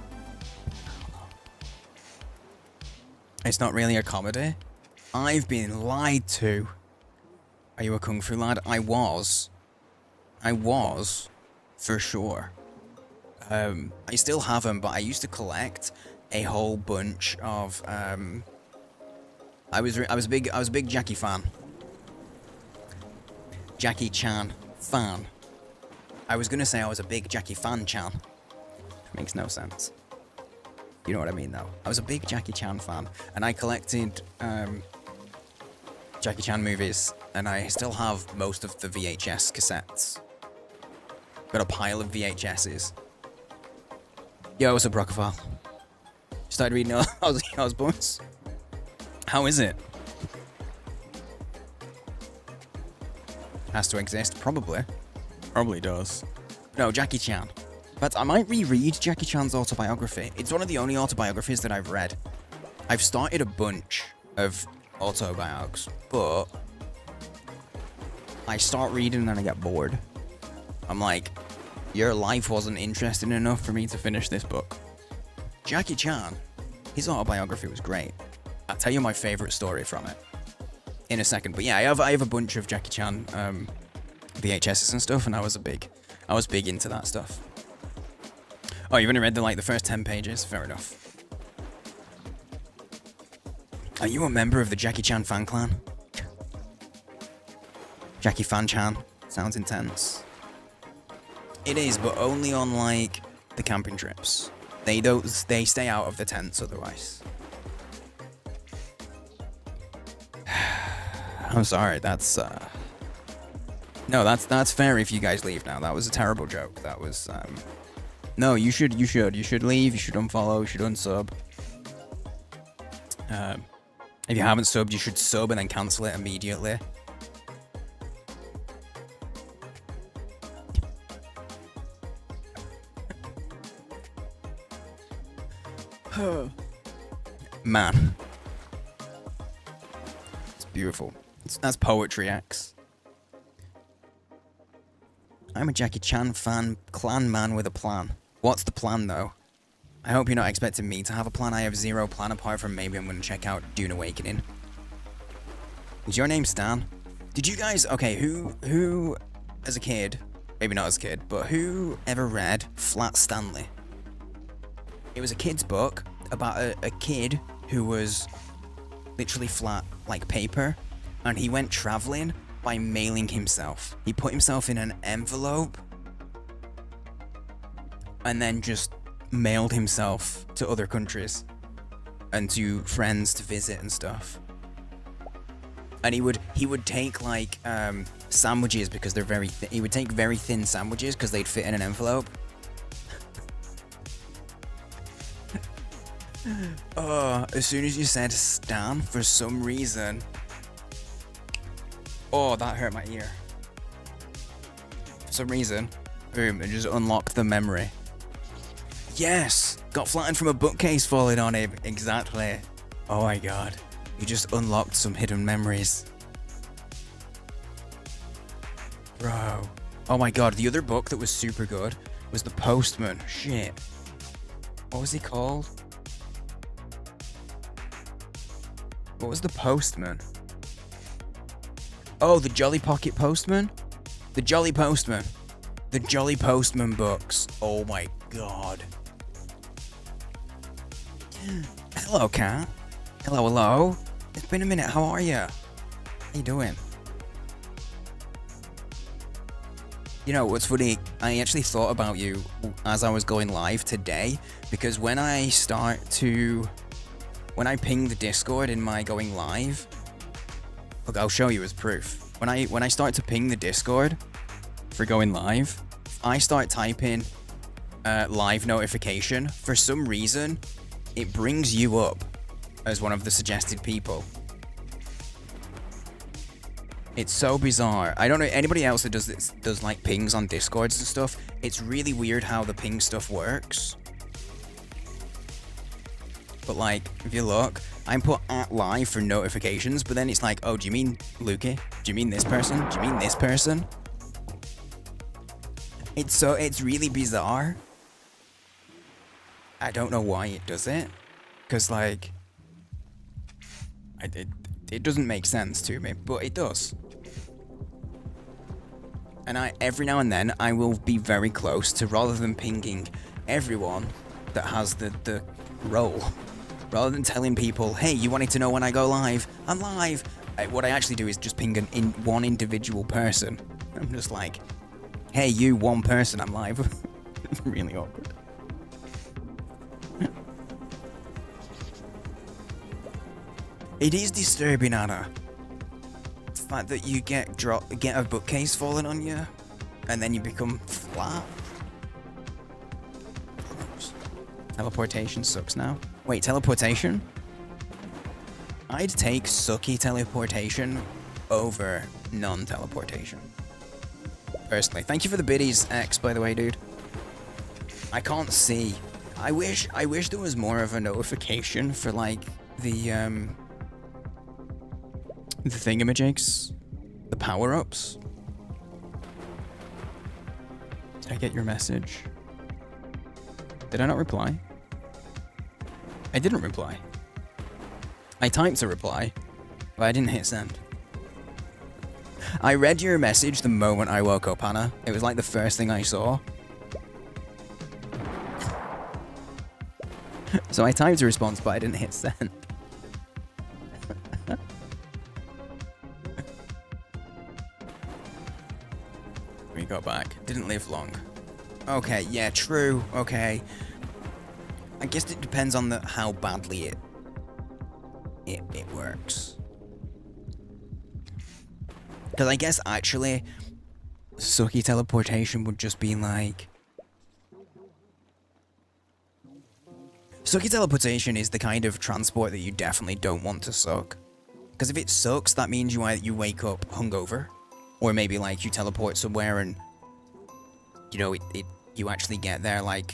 It's not really a comedy. I've been lied to. Are you a kung fu lad? I was, for sure. I still have them, but I used to collect a whole bunch of. I was a big Jackie fan. Jackie Chan fan. I was gonna say I was a big Jackie Fan Chan. Makes no sense. You know what I mean, though. I was a big Jackie Chan fan, and I collected Jackie Chan movies, and I still have most of the VHS cassettes. Got a pile of VHSs. Yo, what's up, Rockefeller? Started reading Ozzy Osbourne's. How is it? Has to exist, probably. Probably does. No, Jackie Chan. But I might reread Jackie Chan's autobiography. It's one of the only autobiographies that I've read. I've started a bunch of autobiographies, but I start reading and I get bored. I'm like, your life wasn't interesting enough for me to finish this book. Jackie Chan, his autobiography was great. I'll tell you my favorite story from it in a second. But yeah, I have a bunch of Jackie Chan VHSs and stuff, and I was big into that stuff. Oh, you've only read the first 10 pages? Fair enough. Are you a member of the Jackie Chan fan clan? Jackie Fan Chan. Sounds intense. It is, but only on, like, the camping trips. They stay out of the tents otherwise. I'm sorry, that's, No, that's fair if you guys leave now. That was a terrible joke. That was, No, you should leave, you should unfollow, you should unsub. If you haven't subbed, you should sub and then cancel it immediately. Man. It's beautiful. That's poetry, X. I'm a Jackie Chan fan, clan man with a plan. What's the plan, though? I hope you're not expecting me to have a plan. I have zero plan apart from maybe I'm going to check out Dune Awakening. Is your name Stan? Did you guys... Okay, who as a kid... Maybe not as a kid, but who ever read Flat Stanley? It was a kid's book about a kid who was literally flat like paper, and he went traveling by mailing himself. He put himself in an envelope and then just mailed himself to other countries and to friends to visit and stuff. And he would take like sandwiches because they're very thin. He would take very thin sandwiches because they'd fit in an envelope. As soon as you said Stan, for some reason... Oh, that hurt my ear. For some reason, boom, it just unlocked the memory. Yes! Got flattened from a bookcase falling on him. Exactly. Oh my god. You just unlocked some hidden memories. Bro. Oh my god, the other book that was super good was The Postman. Shit. What was he called? What was The Postman? Oh, the Jolly Pocket Postman? The Jolly Postman. The Jolly Postman books. Oh my god. Hello, Cat. Hello, hello. It's been a minute. How are you? How you doing? You know, what's funny, I actually thought about you as I was going live today, because when I ping the Discord in my going live, look, I'll show you as proof. When I start to ping the Discord for going live, I start typing live notification. For some reason, it brings you up as one of the suggested people. It's so bizarre. I don't know anybody else that does like pings on Discords and stuff. It's really weird how the ping stuff works. But like, if you look, I'm put at live for notifications, but then it's like, oh, do you mean Lukey? Do you mean this person? Do you mean this person? It's really bizarre. I don't know why it does it. Because like, it doesn't make sense to me, but it does. And every now and then, I will be very close to, rather than pinging everyone that has the role, rather than telling people, hey, you wanted to know when I go live? I'm live. What I actually do is just ping one individual person. I'm just like, hey, you, one person, I'm live. It's really awkward. It is disturbing, Anna. The fact that you get a bookcase falling on you, and then you become flat. Teleportation sucks now. Wait, teleportation? I'd take sucky teleportation over non-teleportation. Personally. Thank you for the biddies, X, by the way, dude. I can't see. I wish there was more of a notification for, like, the thingamajigs. The power-ups. Did I get your message? Did I not reply? I didn't reply. I typed a reply, but I didn't hit send. I read your message the moment I woke up, Hannah. It was like the first thing I saw. So I typed a response, but I didn't hit send. We got back. Didn't live long. Okay, yeah, true. Okay. I guess it depends on how badly it works. Because I guess actually, sucky teleportation would just be like... Sucky teleportation is the kind of transport that you definitely don't want to suck. Because if it sucks, that means you wake up hungover. Or maybe like you teleport somewhere and, you know, you actually get there like,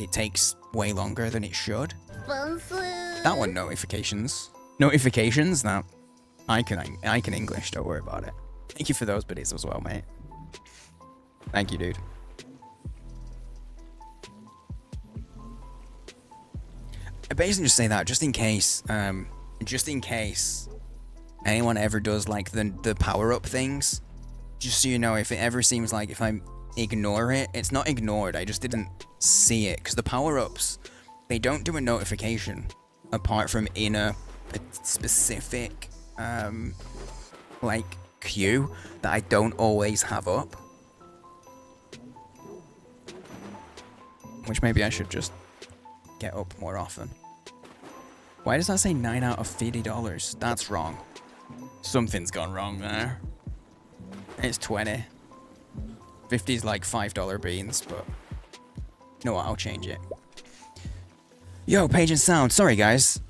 it takes way longer than it should. That one, notifications. Notifications? That, I can English, don't worry about it. Thank you for those biddies as well, mate. Thank you, dude. I basically just say that just in case anyone ever does like the power-up things, just so you know, if it ever seems like if I ignore it, it's not ignored, I just didn't see it, because the power-ups, they don't do a notification apart from in a specific like queue that I don't always have up, which maybe I should just get up more often. Why does that say 9 out of $50? That's wrong. Something's gone wrong there. It's 20. 50 is like $5 beans, but you know what, I'll change it. Yo, Page and Sound. Sorry, guys.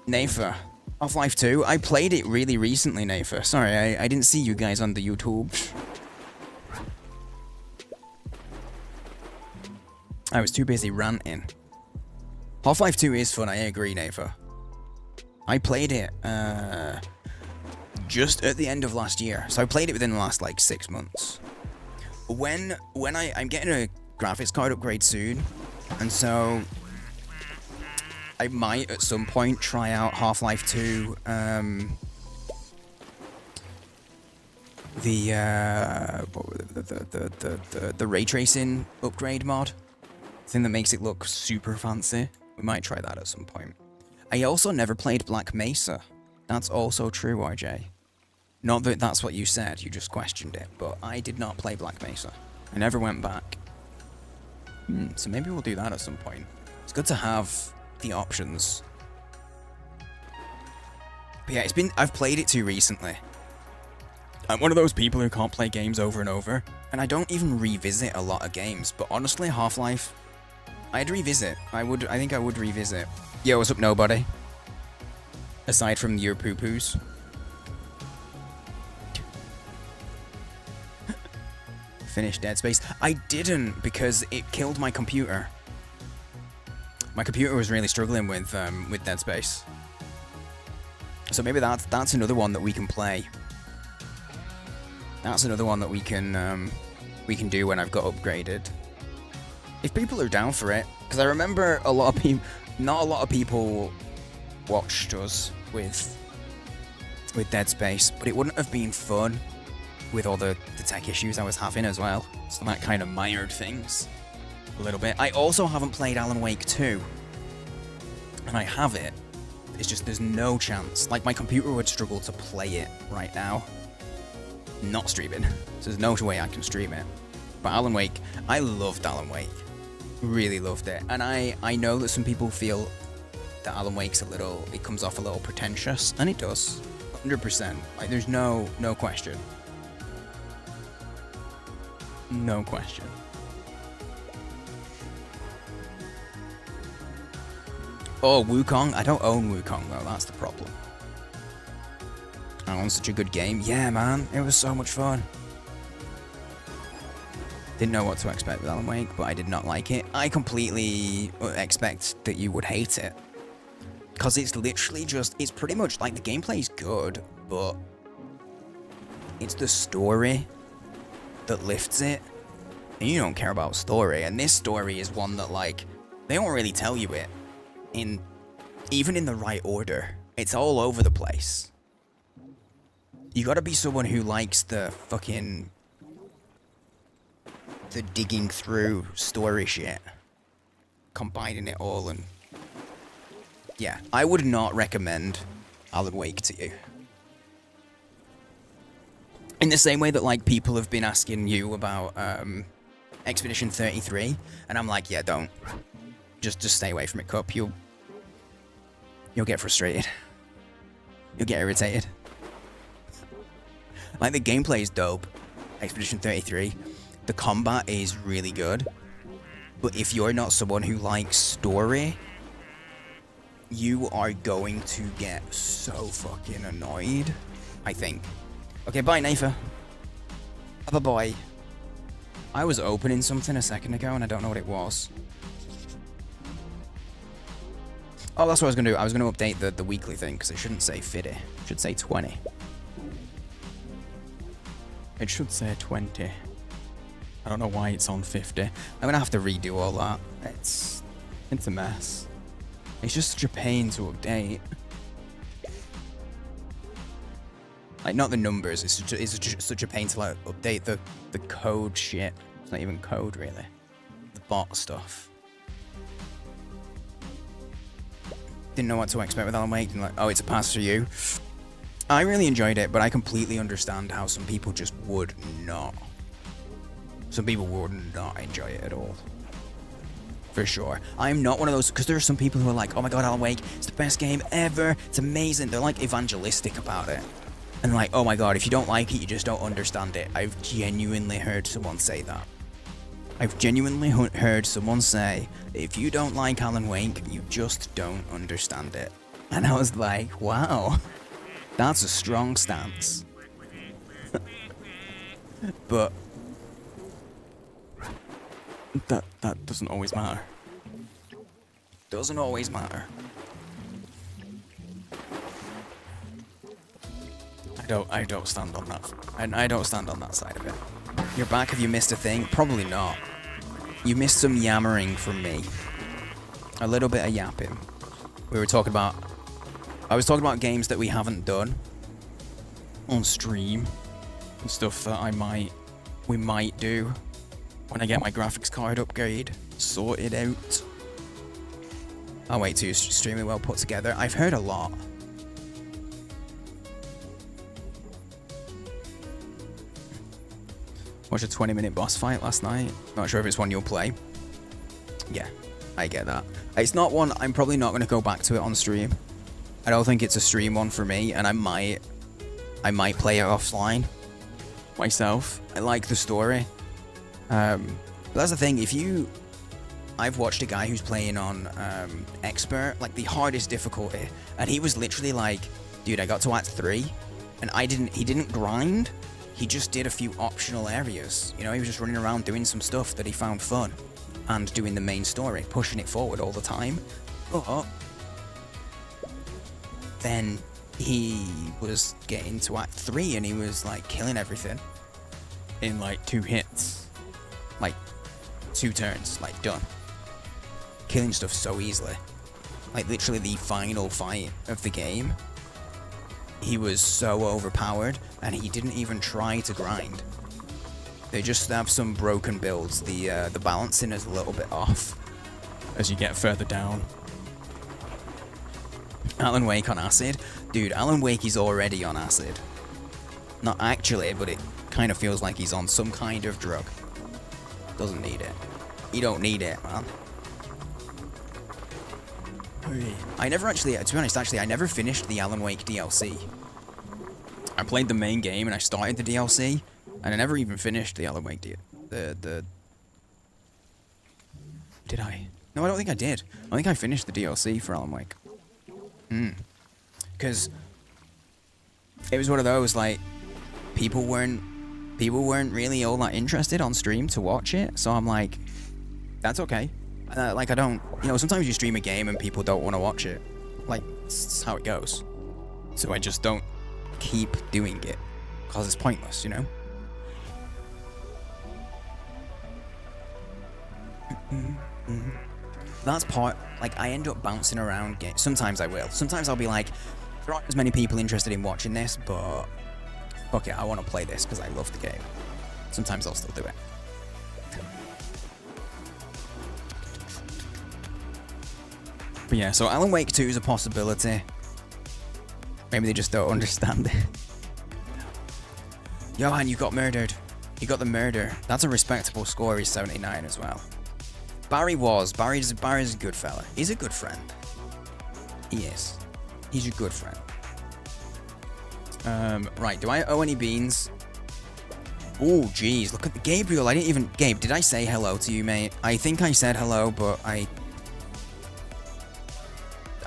Nafa. Half-Life 2. I played it really recently, Nafa. Sorry, I didn't see you guys on the YouTube. I was too busy ranting. Half-Life 2 is fun, I agree, Nafa. I played it just at the end of last year. So I played it within the last like 6 months. When I'm getting a graphics card upgrade soon, and so I might at some point try out Half-Life 2 the ray tracing upgrade mod. Thing that makes it look super fancy. We might try that at some point. I also never played Black Mesa. That's also true, RJ. Not that that's what you said, you just questioned it, but I did not play Black Mesa. I never went back. So maybe we'll do that at some point. It's good to have the options. But yeah, I've played it too recently. I'm one of those people who can't play games over and over, and I don't even revisit a lot of games, but honestly, Half-Life, I'd revisit. I think I would revisit. Yo, what's up, nobody? Aside from your poo-poos. Finished Dead Space. I didn't, because it killed my computer. My computer was really struggling with Dead Space. So maybe that's another one that we can play. That's another one that we can do when I've got upgraded. If people are down for it, because I remember not a lot of people watched us with Dead Space, but it wouldn't have been fun with all the tech issues I was having as well. So that kind of mired things a little bit. I also haven't played Alan Wake 2, and I have it. It's just there's no chance. Like, my computer would struggle to play it right now. Not streaming. So there's no way I can stream it. But Alan Wake, I loved Alan Wake. Really loved it. And I know that some people feel that Alan Wake's it comes off a little pretentious, and it does. 100%. Like, there's no question. No question. Oh, Wukong? I don't own Wukong though, that's the problem. Alan's such a good game. Yeah, man, it was so much fun. Didn't know what to expect with Alan Wake, but I did not like it. I completely expect that you would hate it. Because it's literally it's pretty much, like, the gameplay's good, but it's the story that lifts it. And you don't care about story, and this story is one that, like, they don't really tell you it even in the right order. It's all over the place. You gotta be someone who likes the digging through story shit, combining it all and yeah, I would not recommend Alan Wake to you. In the same way that, like, people have been asking you about Expedition 33, and I'm like, yeah, don't. Just stay away from it, Cup. You'll get frustrated. You'll get irritated. Like, the gameplay is dope. Expedition 33. The combat is really good. But if you're not someone who likes story, you are going to get so fucking annoyed, I think. Okay, bye, Nafa. Bye-bye. I was opening something a second ago, and I don't know what it was. Oh, that's what I was going to do. I was going to update the weekly thing, because it shouldn't say 50. It should say 20. It should say 20. I don't know why it's on 50. I'm going to have to redo all that. It's a mess. It's just such a pain to update. Like, not the numbers, it's just such a pain to, like, update the code shit. It's not even code, really. The bot stuff. Didn't know what to expect with Alan Wake, and like, oh, it's a pass for you. I really enjoyed it, but I completely understand how some people just would not. Some people would not enjoy it at all. For sure. I'm not one of those, because there are some people who are like, oh my god, Alan Wake, it's the best game ever, it's amazing. They're like evangelistic about it. And like, oh my god, if you don't like it, you just don't understand it. I've genuinely heard someone say that. I've genuinely heard someone say, if you don't like Alan Wake, you just don't understand it. And I was like, wow, that's a strong stance. But that doesn't always matter. Doesn't always matter. I don't stand on that. I don't stand on that side of it. You're back. Have you missed a thing? Probably not. You missed some yammering from me. A little bit of yapping. We were talking about... I was talking about games that we haven't done on stream. And stuff that we might do when I get my graphics card upgrade sorted out. Oh wait, too, it's extremely well put together. I've heard a lot. Watched a 20-minute boss fight last night. Not sure if it's one you'll play. Yeah, I get that. It's not one, I'm probably not going to go back to it on stream. I don't think it's a stream one for me, and I might play it offline myself. I like the story. But that's the thing, I've watched a guy who's playing on expert, like the hardest difficulty, and he was literally like, dude, I got to Act 3, and he didn't grind. He just did a few optional areas. You know, he was just running around doing some stuff that he found fun and doing the main story, pushing it forward all the time. But then he was getting to Act 3 and he was like killing everything in like 2 hits. Like 2 turns, like done. Killing stuff so easily. Like literally the final fight of the game. He was so overpowered, and he didn't even try to grind. They just have some broken builds. The balancing is a little bit off as you get further down. Alan Wake on acid? Dude, Alan Wake is already on acid. Not actually, but it kind of feels like he's on some kind of drug. Doesn't need it. You don't need it, man. I never actually, to be honest, I never finished the Alan Wake DLC. I played the main game and I started the DLC, and I never even finished the Alan Wake Did I? No, I don't think I did. I think I finished the DLC for Alan Wake. Because it was one of those, like, people weren't really all that interested on stream to watch it, so I'm like, that's okay. Like, I don't... You know, sometimes you stream a game and people don't want to watch it. Like, it's how it goes. So I just don't keep doing it. Because it's pointless, you know? That's part... Like, I end up bouncing around games. Sometimes I will. Sometimes I'll be like, there aren't as many people interested in watching this, but... Fuck it, I want to play this because I love the game. Sometimes I'll still do it. But yeah, so Alan Wake 2 is a possibility. Maybe they just don't understand it. Johan, you got murdered. You got the murder. That's a respectable score. He's 79 as well. Barry's a good fella. He's a good friend. He is. He's a good friend. Right, do I owe any beans? Oh, jeez, look at Gabriel. I didn't even... Gabe, did I say hello to you, mate? I think I said hello, but I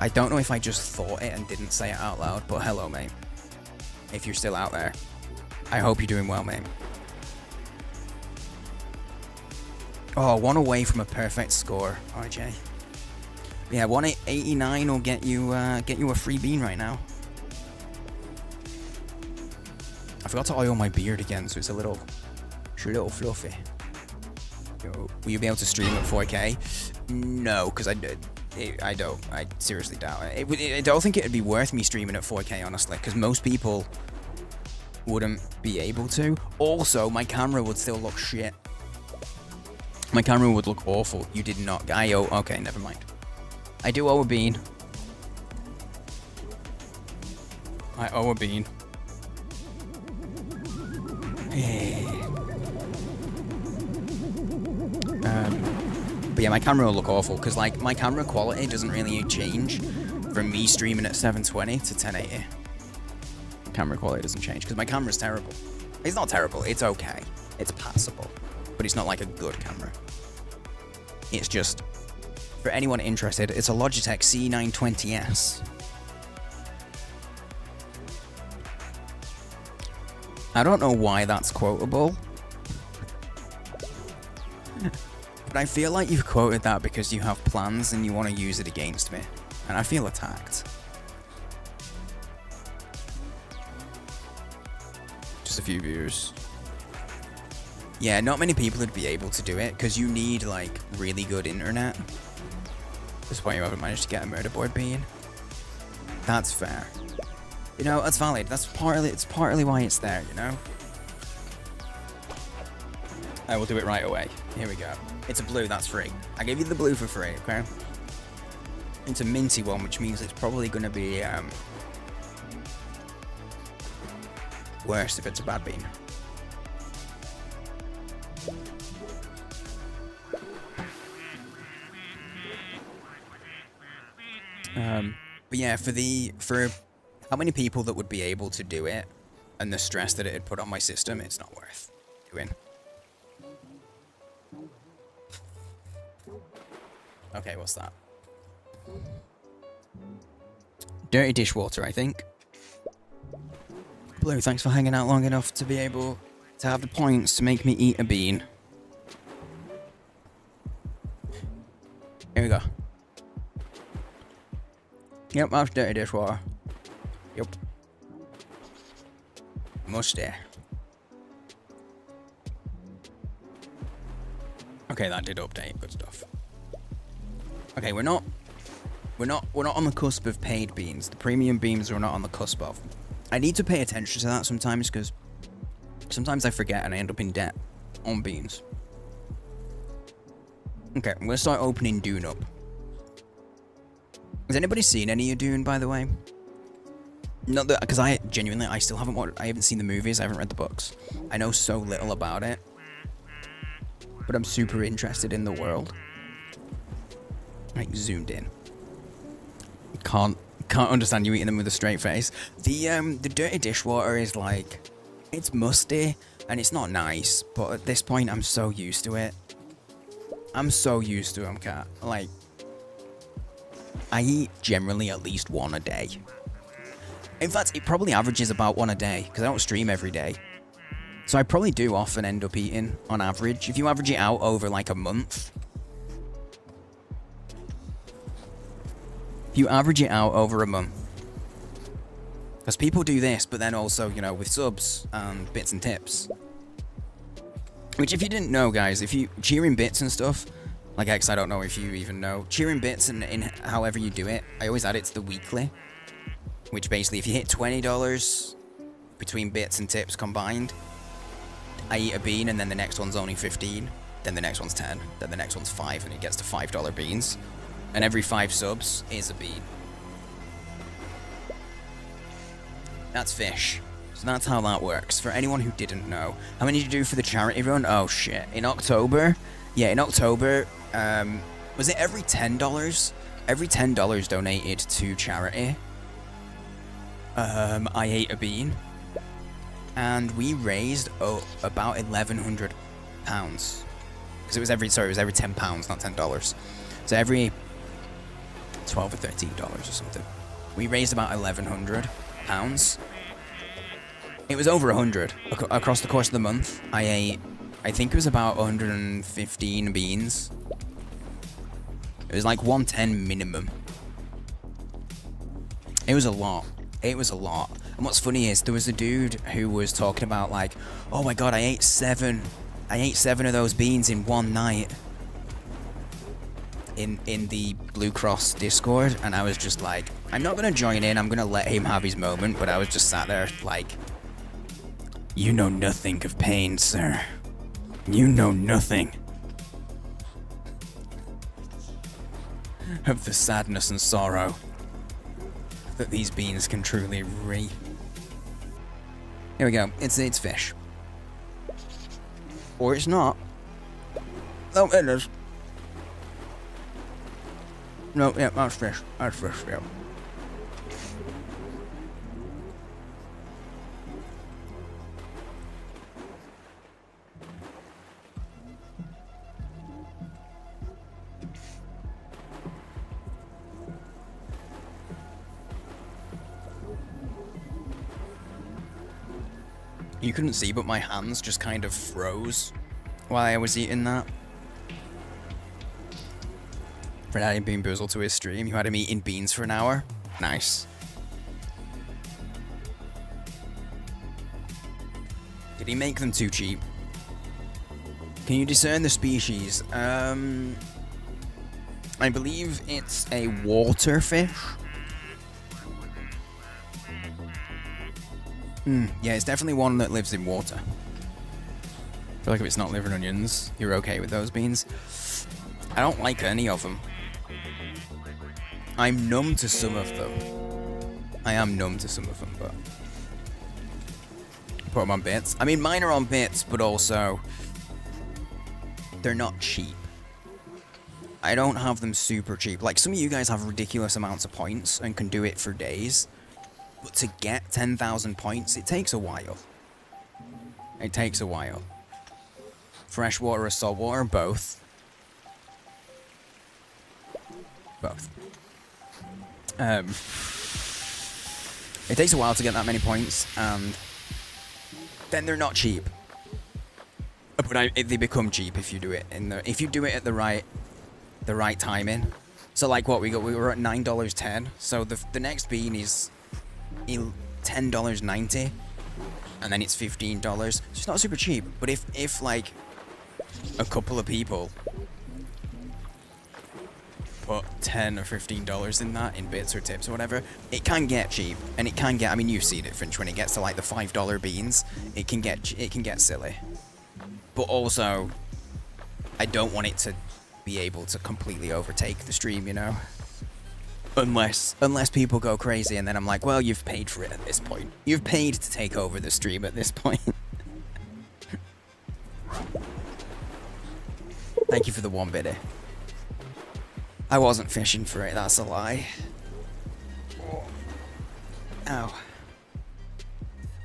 don't know if I just thought it and didn't say it out loud, but hello, mate. If you're still out there. I hope you're doing well, mate. Oh, one away from a perfect score, RJ. Yeah, 189 will get you a free bean right now. I forgot to oil my beard again, so it's a little fluffy. Yo, will you be able to stream at 4K? No, because I don't. I seriously doubt it. I don't think it'd be worth me streaming at 4K, honestly, because most people wouldn't be able to. Also, my camera would still look shit. My camera would look awful. You did not. Okay, never mind. I do owe a bean. I owe a bean. But yeah, my camera will look awful because like my camera quality doesn't really change from me streaming at 720 to 1080. Camera quality doesn't change because my camera's terrible. It's not terrible. It's okay. It's passable, but it's not like a good camera. It's just, for anyone interested, it's a Logitech C920S. I don't know why that's quotable. But I feel like you've quoted that because you have plans and you want to use it against me. And I feel attacked. Just a few viewers. Yeah, not many people would be able to do it because you need like really good internet. That's why you haven't managed to get a murder board bean. That's fair. You know, that's valid. It's partly why it's there, you know? I will do it right away. Here we go. It's a blue, that's free. I gave you the blue for free, okay? It's a minty one, which means it's probably gonna be worse if it's a bad bean. But yeah, for how many people that would be able to do it and the stress that it'd put on my system, it's not worth doing. Okay, what's that? Dirty dishwater, I think. Blue, thanks for hanging out long enough to be able to have the points to make me eat a bean. Here we go. Yep, that's dirty dishwater. Yep. Musty. Okay, that did update. Good stuff. Okay, we're not on the cusp of paid beans. The premium beans we're not on the cusp of. I need to pay attention to that sometimes because sometimes I forget and I end up in debt on beans. Okay, I'm gonna start opening Dune up. Has anybody seen any of Dune, by the way? Not that, because I still haven't watched. I haven't seen the movies. I haven't read the books. I know so little about it, but I'm super interested in the world. Like zoomed in. Can't understand you eating them with a straight face. The dirty dishwater is like, it's musty and it's not nice. But at this point, I'm so used to it. I'm so used to them, cat. Like, I eat generally at least one a day. In fact, it probably averages about one a day, because I don't stream every day. So I probably do often end up eating, on average. If you average it out over like a month. If you average it out over a month. Because people do this, but then also, you know, with subs and bits and tips. Which if you didn't know, guys, if you cheering bits and stuff, like X, I don't know if you even know. Cheering bits and in however you do it, I always add it to the weekly. Which basically, if you hit $20 between bits and tips combined, I eat a bean and then the next one's only 15, then the next one's 10, then the next one's 5, and it gets to $5 beans. And every 5 subs is a bean. That's fish. So that's how that works. For anyone who didn't know. How many did you do for the charity run? Oh shit. In October? Yeah, in October, was it every $10? Every $10 donated to charity. I ate a bean. And we raised about £1,100. Because it was every £10, not $10. So every $12 or $13 or something. We raised about £1,100. It was over 100 across the course of the month. I think it was about 115 beans. It was like 110 minimum. It was a lot. It was a lot. And what's funny is there was a dude who was talking about like, oh my god, I ate seven of those beans in one night. In the Blue Cross Discord, and I was just like, I'm not gonna join in, I'm gonna let him have his moment, but I was just sat there like, you know nothing of pain, sir. You know nothing of the sadness and sorrow that these beans can truly reap. Here we go. It's fish. Or it's not. Oh, it is. No, yeah, that's fish. That's fish, yeah. You couldn't see, but my hands just kind of froze while I was eating that. For adding Bean Boozled to his stream, you had him eating beans for an hour. Nice. Did he make them too cheap? Can you discern the species? I believe it's a water fish. Yeah, it's definitely one that lives in water. I feel like if it's not liver and onions, you're okay with those beans. I don't like any of them. I'm numb to some of them. I am numb to some of them, but put them on bits. I mean, mine are on bits, but also they're not cheap. I don't have them super cheap. Like, some of you guys have ridiculous amounts of points and can do it for days. But to get 10,000 points, it takes a while. It takes a while. Freshwater or saltwater? Both. Both. It takes a while to get that many points, and then they're not cheap. But they become cheap if you do it if you do it at the right timing. So like what we were at $9.10. So the next bean is $10.90, and then it's $15. So it's not super cheap. But if like a couple of people put $10 or $15 in that, in bits or tips or whatever, it can get cheap, and it can get. I mean, you've seen it, Finch. When it gets to like the $5 beans, it can get silly. But also, I don't want it to be able to completely overtake the stream, you know. Unless people go crazy, and then I'm like, well, you've paid for it at this point. You've paid to take over the stream at this point. Thank you for the 1 biddy. I wasn't fishing for it, that's a lie. Ow.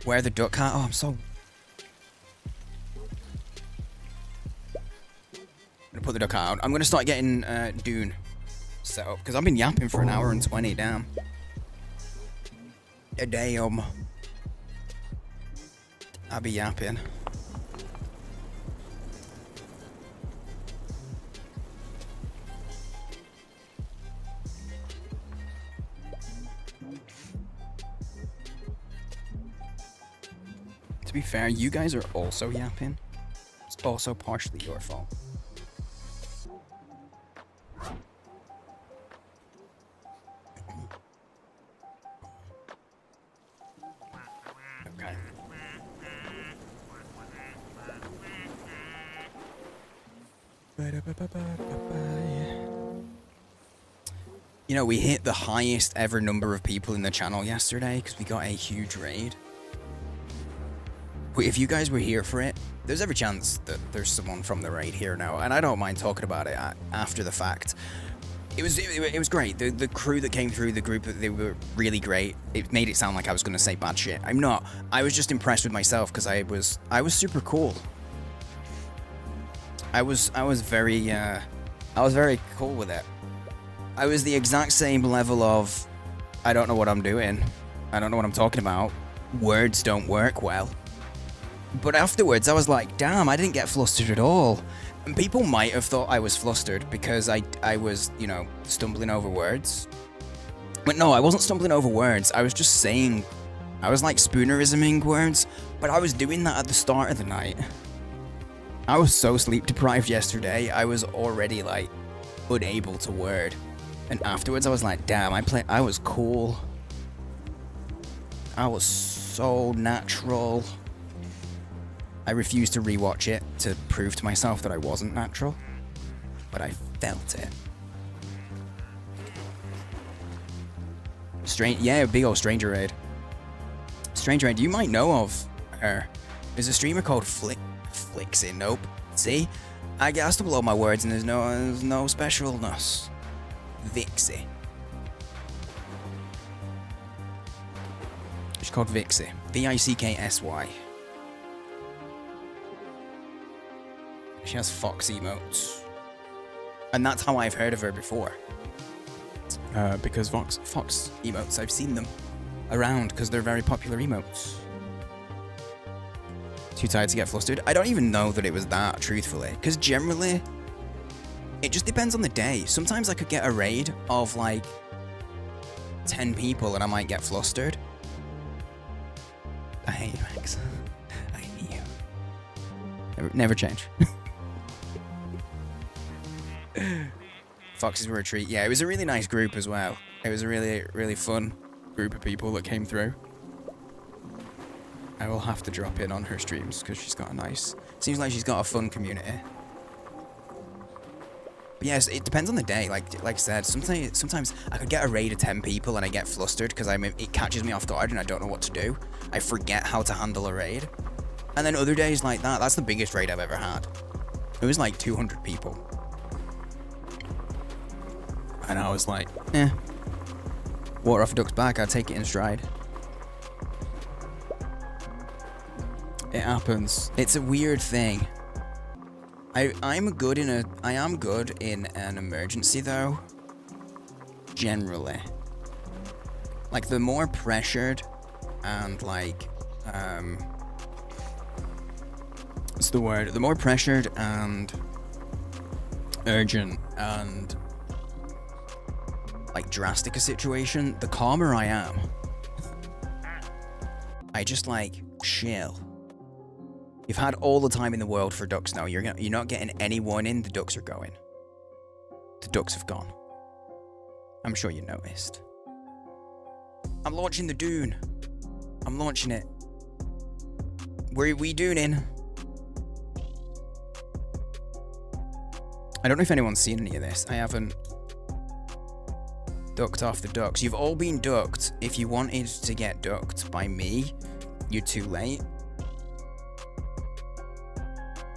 Wear the duck hat? Oh, I'm so... I'm gonna put the duck hat out. I'm gonna start getting Dune set up, because I've been yapping for an hour and 20, damn. Damn. I'll be yapping. To be fair, you guys are also yapping. It's also partially your fault. Okay. You know, we hit the highest ever number of people in the channel yesterday because we got a huge raid. But if you guys were here for it, there's every chance that there's someone from the raid here now, and I don't mind talking about it after the fact. It was great. The crew that came through, the group, they were really great. It made it sound like I was gonna say bad shit. I'm not. I was just impressed with myself because I was super cool. I was very cool with it. I was the exact same level of, I don't know what I'm doing. I don't know what I'm talking about. Words don't work well. But afterwards, I was like, damn, I didn't get flustered at all. And people might have thought I was flustered because I was, you know, stumbling over words. But no, I wasn't stumbling over words. I was just saying, I was like spoonerisming words, but I was doing that at the start of the night. I was so sleep deprived yesterday, I was already like unable to word. And afterwards I was like, damn, I was cool. I was so natural. I refused to rewatch it to prove to myself that I wasn't natural, but I felt it. Yeah, big old stranger raid. Stranger raid, you might know of her. There's a streamer called Flixie. Nope. See? I stumble all my words and there's no specialness. Vixie. She's called Vixie. Vicksy. She has fox emotes. And that's how I've heard of her before. Because fox emotes, I've seen them around because they're very popular emotes. Too tired to get flustered? I don't even know that it was that, truthfully. Because generally, it just depends on the day. Sometimes I could get a raid of like 10 people and I might get flustered. I hate you, Max. I hate you. Never change. Foxes were a treat. Yeah, it was a really nice group as well. It was a really, really fun group of people that came through. I will have to drop in on her streams because she's got a nice... Seems like she's got a fun community. But yes, it depends on the day. Like I said, sometimes I could get a raid of 10 people and I get flustered because it catches me off guard and I don't know what to do. I forget how to handle a raid. And then other days like that, that's the biggest raid I've ever had. It was like 200 people. And I was like, water off a duck's back, I'll take it in stride. It happens. It's a weird thing. I am good in an emergency though. Generally. Like the more pressured and like what's the word? The more pressured and urgent and like drastic a situation, the calmer I am. I just like chill. You've had all the time in the world for ducks now. You're not getting any warning. The ducks are going. The ducks have gone. I'm sure you noticed. I'm launching the Dune. I'm launching it. Where are we Duning? I don't know if anyone's seen any of this. I haven't ducked off the ducks. You've all been ducked. If you wanted to get ducked by me, you're too late.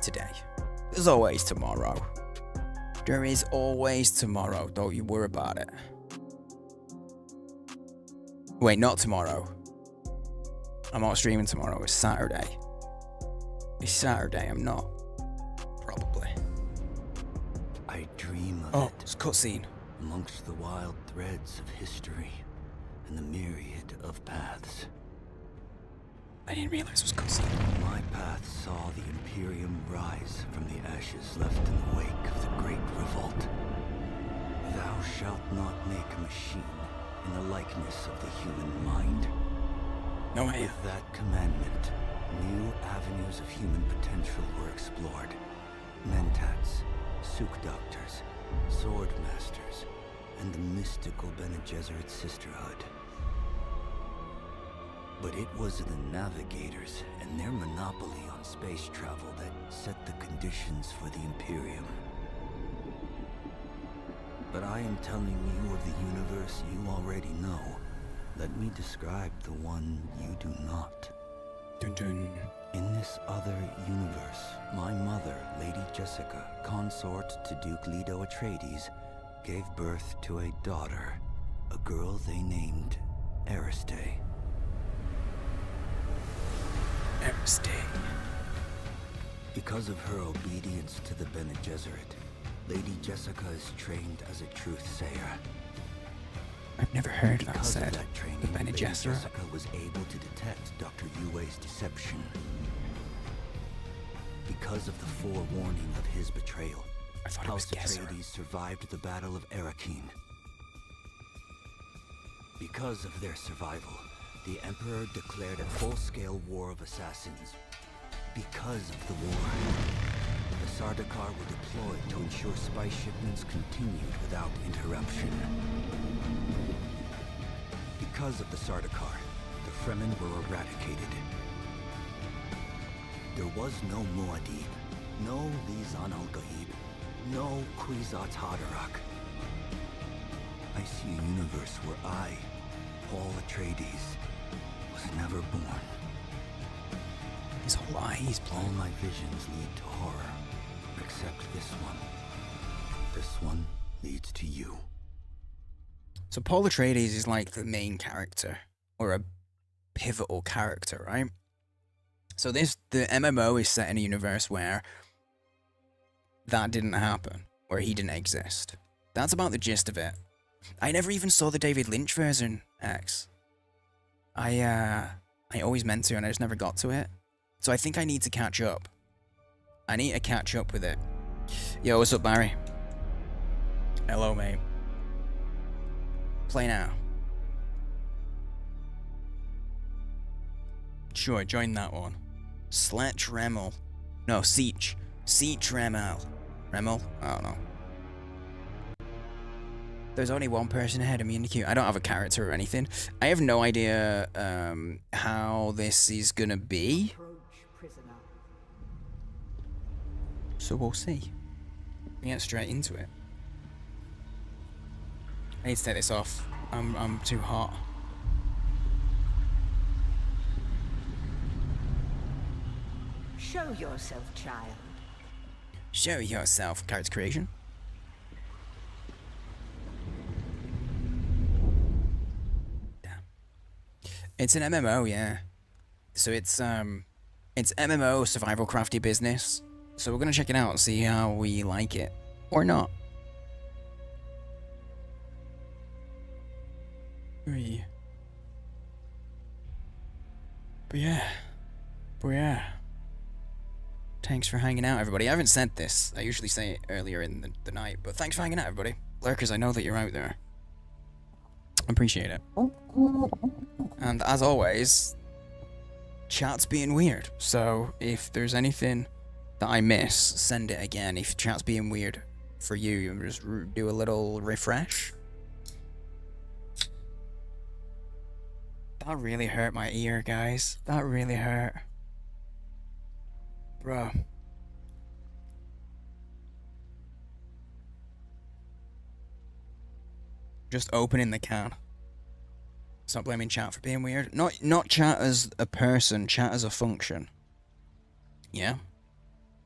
Today. There's always tomorrow. There is always tomorrow. Don't you worry about it. Wait, not tomorrow. I'm not streaming tomorrow. It's Saturday. It's Saturday. I'm not. Probably. I dream of it. It's a cutscene. Amongst the wild threads of history and the myriad of paths. I didn't realize it was cutscene. My path saw the Imperium rise from the ashes left in the wake of the Great Revolt. Thou shalt not make a machine in the likeness of the human mind. No way. With that commandment, new avenues of human potential were explored. Mentats, Suk Doctors, Sword Masters, and the mystical Bene Gesserit Sisterhood. But it was the Navigators and their monopoly on space travel that set the conditions for the Imperium. But I am telling you of the universe you already know. Let me describe the one you do not. Dun dun. In this other universe, my mother, Lady Jessica, consort to Duke Leto Atreides, gave birth to a daughter, a girl they named Aristei. Aristei. Because of her obedience to the Bene Gesserit, Lady Jessica is trained as a truth sayer. I've never heard that Because of said. that training, The Bene Lady Gesserit. Jessica was able to detect Dr. Yue's deception. Because of the forewarning of his betrayal, I thought it was House Gesserit. Atreides survived the Battle of Arrakeen. Because of their survival, the Emperor declared a full-scale war of assassins. Because of the war, the Sardaukar were deployed to ensure spice shipments continued without interruption. Because of the Sardaukar, the Fremen were eradicated. There was no Muad'Dib, no Lisan al-Gaib, no Kwisatz Haderach. I see a universe where I, Paul Atreides, was never born. His whole eyes All blown. my visions lead to horror, except this one. This one leads to you. So Paul Atreides is like the main character, or a pivotal character, right? So the MMO is set in a universe where that didn't happen, where he didn't exist. That's about the gist of it. I never even saw the David Lynch version, X. I always meant to, and I just never got to it. So I think I need to catch up. I need to catch up with it. Yo, what's up, Barry? Hello, mate. Play now. Sure, join that one. Sletch Remel. No, Siege. Siege Remel. Remel? I don't know. There's only one person ahead of me in the queue. I don't have a character or anything. I have no idea how this is gonna be. So we'll see. We get straight into it. I need to take this off. I'm too hot. Show yourself, child. Show yourself, character creation. Damn. It's an MMO, yeah. So it's MMO survival crafty business. So we're gonna check it out and see how we like it or not. But yeah. Thanks for hanging out, everybody. I haven't said this. I usually say it earlier in the night, but thanks for hanging out, everybody. Lurkers, I know that you're out there. Appreciate it. And as always, chat's being weird. So if there's anything that I miss, send it again. If chat's being weird for you, just do a little refresh. That really hurt my ear, guys. That really hurt. Bro. Just opening the can. Stop blaming chat for being weird. Not chat as a person, chat as a function. Yeah?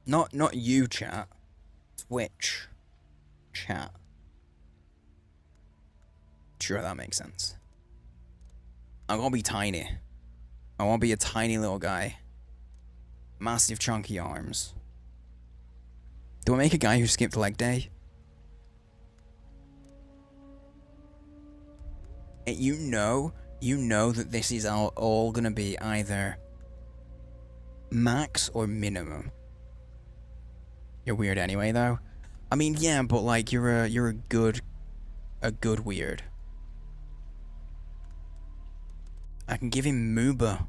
Not you, chat. Twitch. Chat. Sure, that makes sense. I want to be tiny. I want to be a tiny little guy. Massive chunky arms. Do I make a guy who skipped leg day? You know that this is all gonna be either max or minimum. You're weird anyway, though. I mean, yeah, but like you're a good weird. I can give him Muba.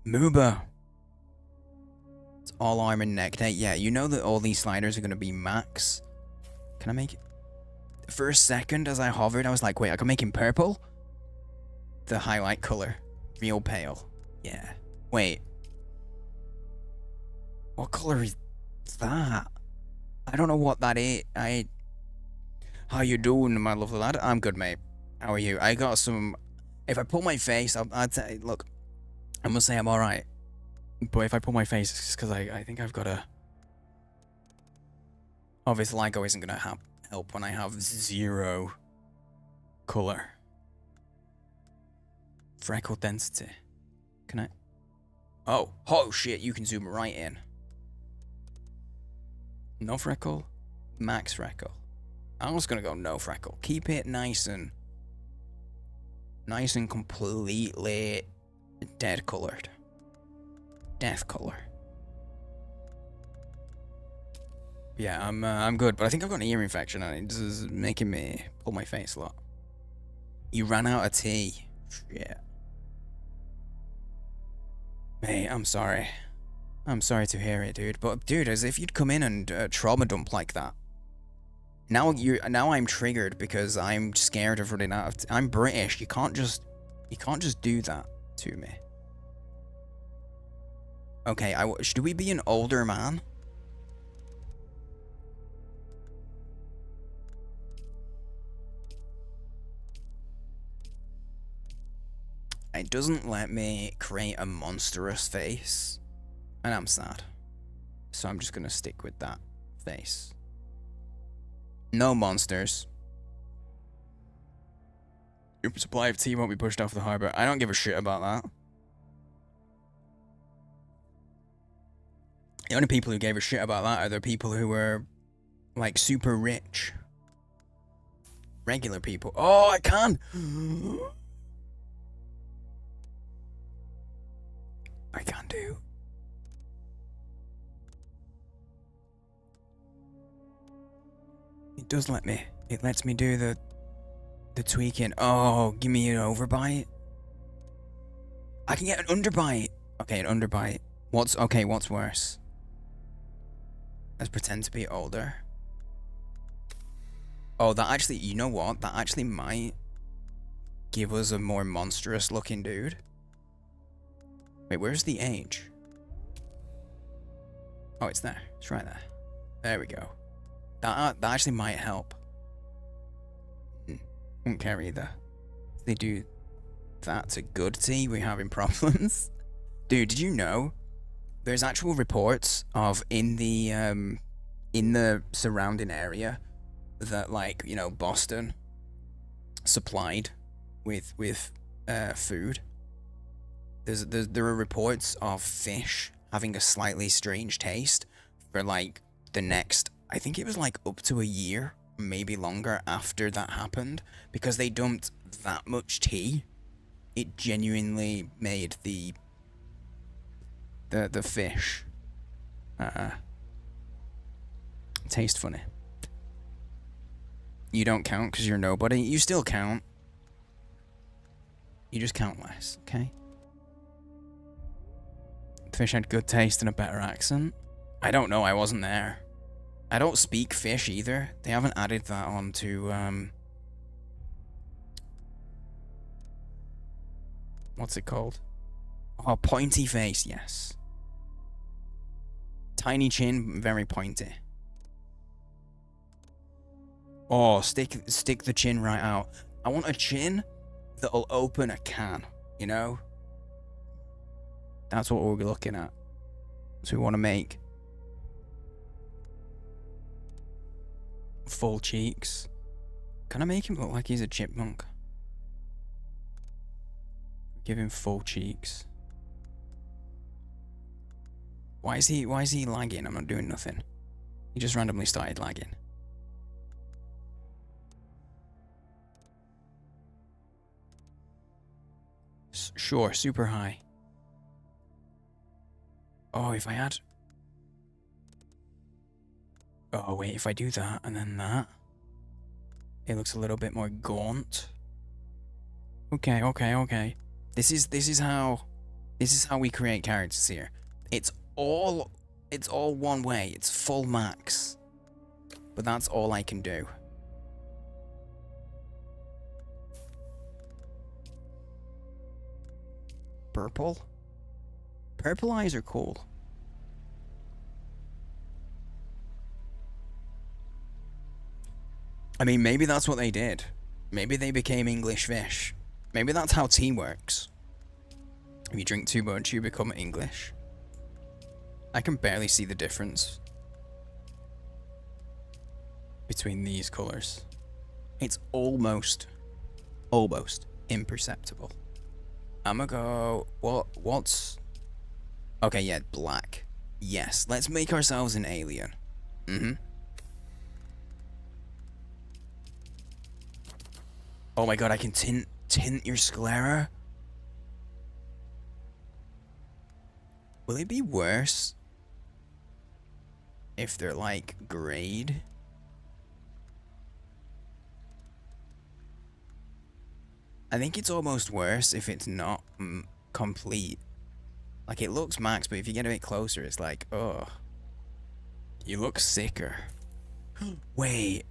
Muba. It's all arm and neck day. Yeah, you know that all these sliders are gonna be max. Can I make it? For a second, as I hovered, I was like, wait, I can make him purple? The highlight color. Real pale. Yeah. Wait. What color is that? I don't know what that is. How you doing, my lovely lad? I'm good, mate. How are you? I got some... If I pull my face, I'd say... Look, I must say I'm alright. But if I pull my face, it's just because I think I've got a... Obviously, LIGO isn't going to help when I have 0 colour. Freckle density. Can I... Oh shit, you can zoom right in. No freckle, max freckle. I'm just gonna go no freckle. Keep it nice and completely dead colored. Death color. Yeah, I'm good, but I think I've got an ear infection and it's just making me pull my face a lot. You ran out of tea. Shit. Mate, I'm sorry. I'm sorry to hear it, dude. But dude, as if you'd come in and trauma dump like that. Now I'm triggered because I'm scared of running out of I'm British. You can't just do that to me. Okay, should we be an older man? It doesn't let me create a monstrous face. And I'm sad. So I'm just gonna stick with that face. No monsters. Your supply of tea won't be pushed off the harbor. I don't give a shit about that. The only people who gave a shit about that are the people who were, like, super rich. Regular people. Oh, I can! I can do. It does let me. It lets me do the tweaking. Oh, give me an overbite. I can get an underbite. Okay, an underbite. What's worse? Let's pretend to be older. Oh, that actually, you know what? That actually might give us a more monstrous looking dude. Wait, where's the age? Oh, it's there. It's right there. There we go. That actually might help. Won't care either. If they do that to good tea, we're having problems. Dude, did you know there's actual reports of in the surrounding area that, like, you know, Boston supplied with food. There are reports of fish having a slightly strange taste for, like, the next, I think it was like up to a year, maybe longer after that happened, because they dumped that much tea. It genuinely made the fish taste funny. You don't count because you're nobody. You still count. You just count less, okay? Fish had good taste and a better accent. I don't know, I wasn't there. I don't speak fish either. They haven't added that onto, what's it called? Oh, pointy face, yes. Tiny chin, very pointy. Oh, stick the chin right out. I want a chin that'll open a can, you know? That's what we're looking at. So we want to make full cheeks. Can I make him look like he's a chipmunk? Give him full cheeks. Why is he lagging? I'm not doing nothing. He just randomly started lagging. Sure, super high. Oh, if I add... Oh, wait, if I do that and then that... It looks a little bit more gaunt. Okay. This is how we create characters here. It's all one way. It's full max. But that's all I can do. Purple? Purple eyes are cool. I mean, maybe that's what they did. Maybe they became English fish. Maybe that's how tea works. If you drink too much, you become English. I can barely see the difference between these colours. It's almost imperceptible. I'ma go, what's... Okay, yeah, black. Yes, let's make ourselves an alien. Oh my god, I can tint your sclera? Will it be worse if they're like grayed? I think it's almost worse if it's not complete. Like, it looks max, but if you get a bit closer, it's like, oh. You look sicker. Wait,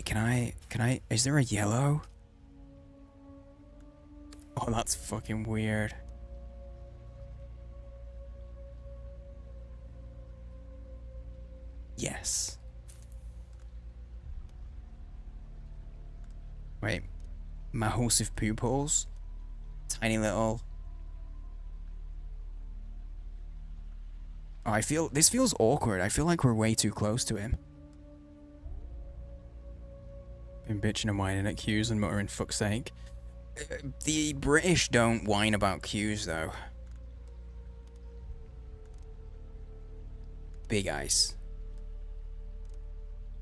can I, is there a yellow? Oh, that's fucking weird. Yes. Wait. Massive pupils. Tiny little. Oh, this feels awkward. I feel like we're way too close to him. Been bitching and whining at queues and muttering fuck's sake. The British don't whine about queues though. Big eyes.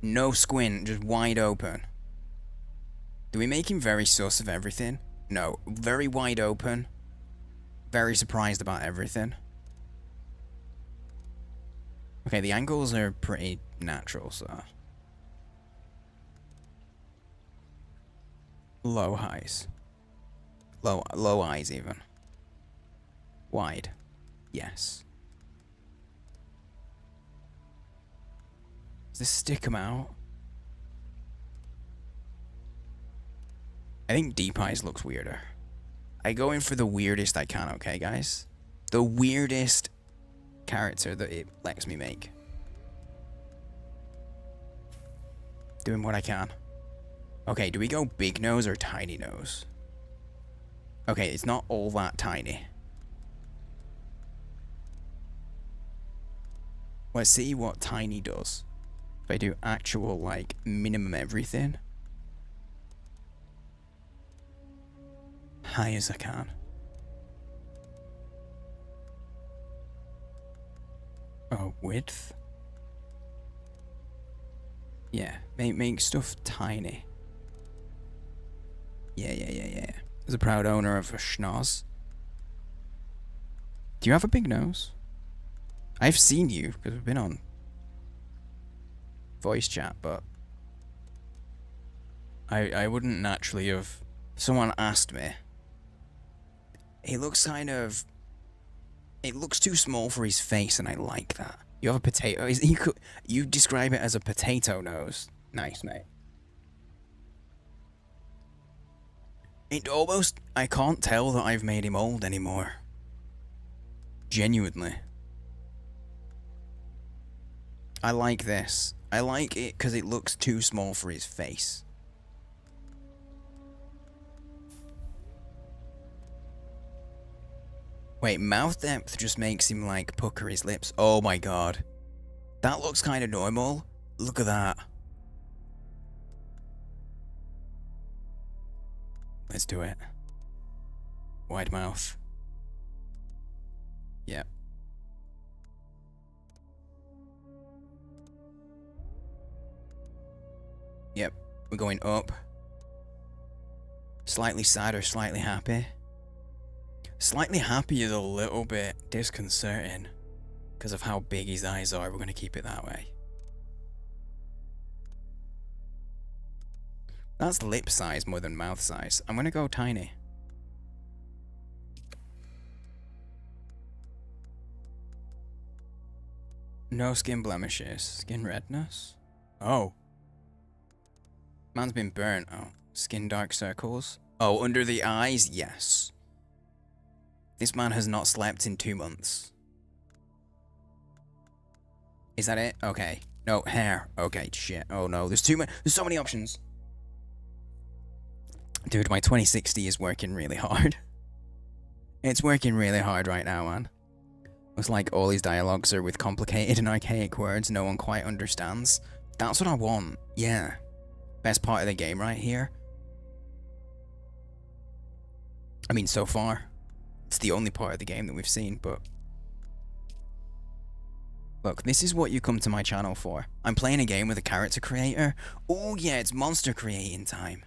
No squint, just wide open. Do we make him very sus of everything? No, very wide open. Very surprised about everything. Okay, the angles are pretty natural, so. Low highs. Low eyes even. Wide. Yes. Does this stick him out? I think deep eyes looks weirder. I go in for the weirdest I can, okay, guys? The weirdest character that it lets me make. Doing what I can. Okay, do we go big nose or tiny nose? Okay, it's not all that tiny. Let's see what tiny does. If I do actual, like, minimum everything. High as I can. Oh, width? Yeah, make stuff tiny. Yeah. As a proud owner of a schnoz. Do you have a big nose? I've seen you, because we've been on voice chat, but I wouldn't naturally have... Someone asked me. He looks kind of... It looks too small for his face, and I like that. You have a potato... You describe it as a potato nose. Nice, mate. It almost... I can't tell that I've made him old anymore. Genuinely. I like this. I like it because it looks too small for his face. Wait, mouth depth just makes him, like, pucker his lips. Oh my god. That looks kind of normal. Look at that. Let's do it. Wide mouth. Yep. Yep, we're going up. Slightly sad or slightly happy. Slightly happy is a little bit disconcerting because of how big his eyes are. We're going to keep it that way. That's lip size more than mouth size. I'm going to go tiny. No skin blemishes. Skin redness? Oh. Man's been burnt. Oh. Skin dark circles? Oh, under the eyes? Yes. This man has not slept in 2 months. Is that it? Okay. No, hair. Okay, shit. Oh no, there's too many. There's so many options. Dude, my 2060 is working really hard. It's working really hard right now, man. It's like all these dialogues are with complicated and archaic words no one quite understands. That's what I want. Yeah. Best part of the game right here. I mean, so far. It's the only part of the game that we've seen, but... Look, this is what you come to my channel for. I'm playing a game with a character creator. Oh yeah, it's monster creating time.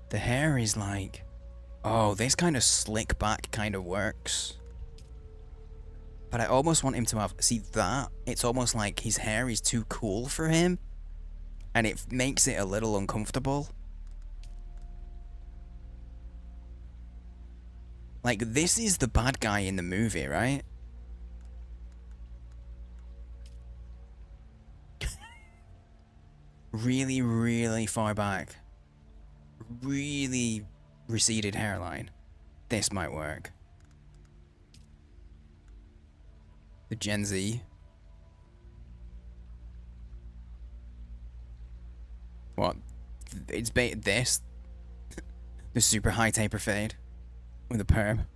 The hair is like... Oh, this kind of slick back kind of works. But I almost want him to have... See that? It's almost like his hair is too cool for him. And it makes it a little uncomfortable. Like, this is the bad guy in the movie, right? Really, really far back. Really receded hairline. This might work. The Gen Z. What? It's this. The super high taper fade. With a perm.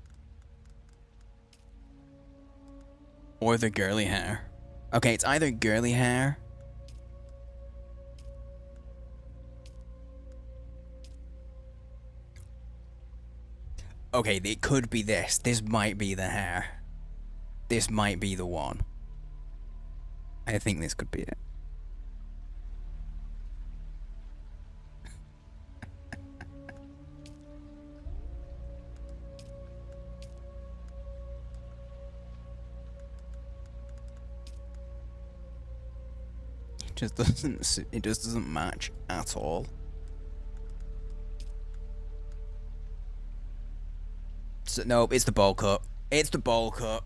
Or the girly hair. Okay, it's either girly hair. Okay, it could be this. This might be the hair. This might be the one. I think this could be it. It just doesn't match at all. So, nope, it's the bowl cut. It's the bowl cut.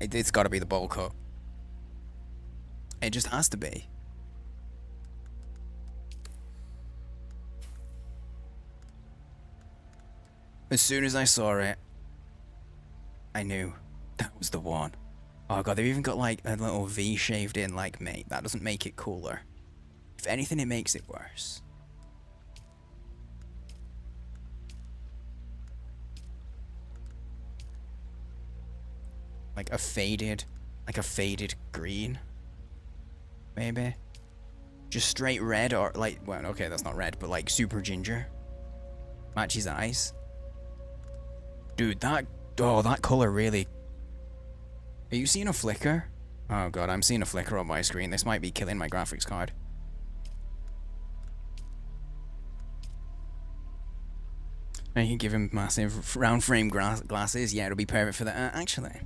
It's got to be the bowl cut. It just has to be. As soon as I saw it, I knew that was the one. Oh god, they've even got like a little V shaved in, like, mate, that doesn't make it cooler. If anything, it makes it worse. Like a faded green. Maybe. Just straight red or like, well, okay, that's not red, but like super ginger. Match his eyes. Dude, that color really... Are you seeing a flicker? Oh god, I'm seeing a flicker on my screen. This might be killing my graphics card. I can give him massive round frame glasses. Yeah, it'll be perfect for that. Actually.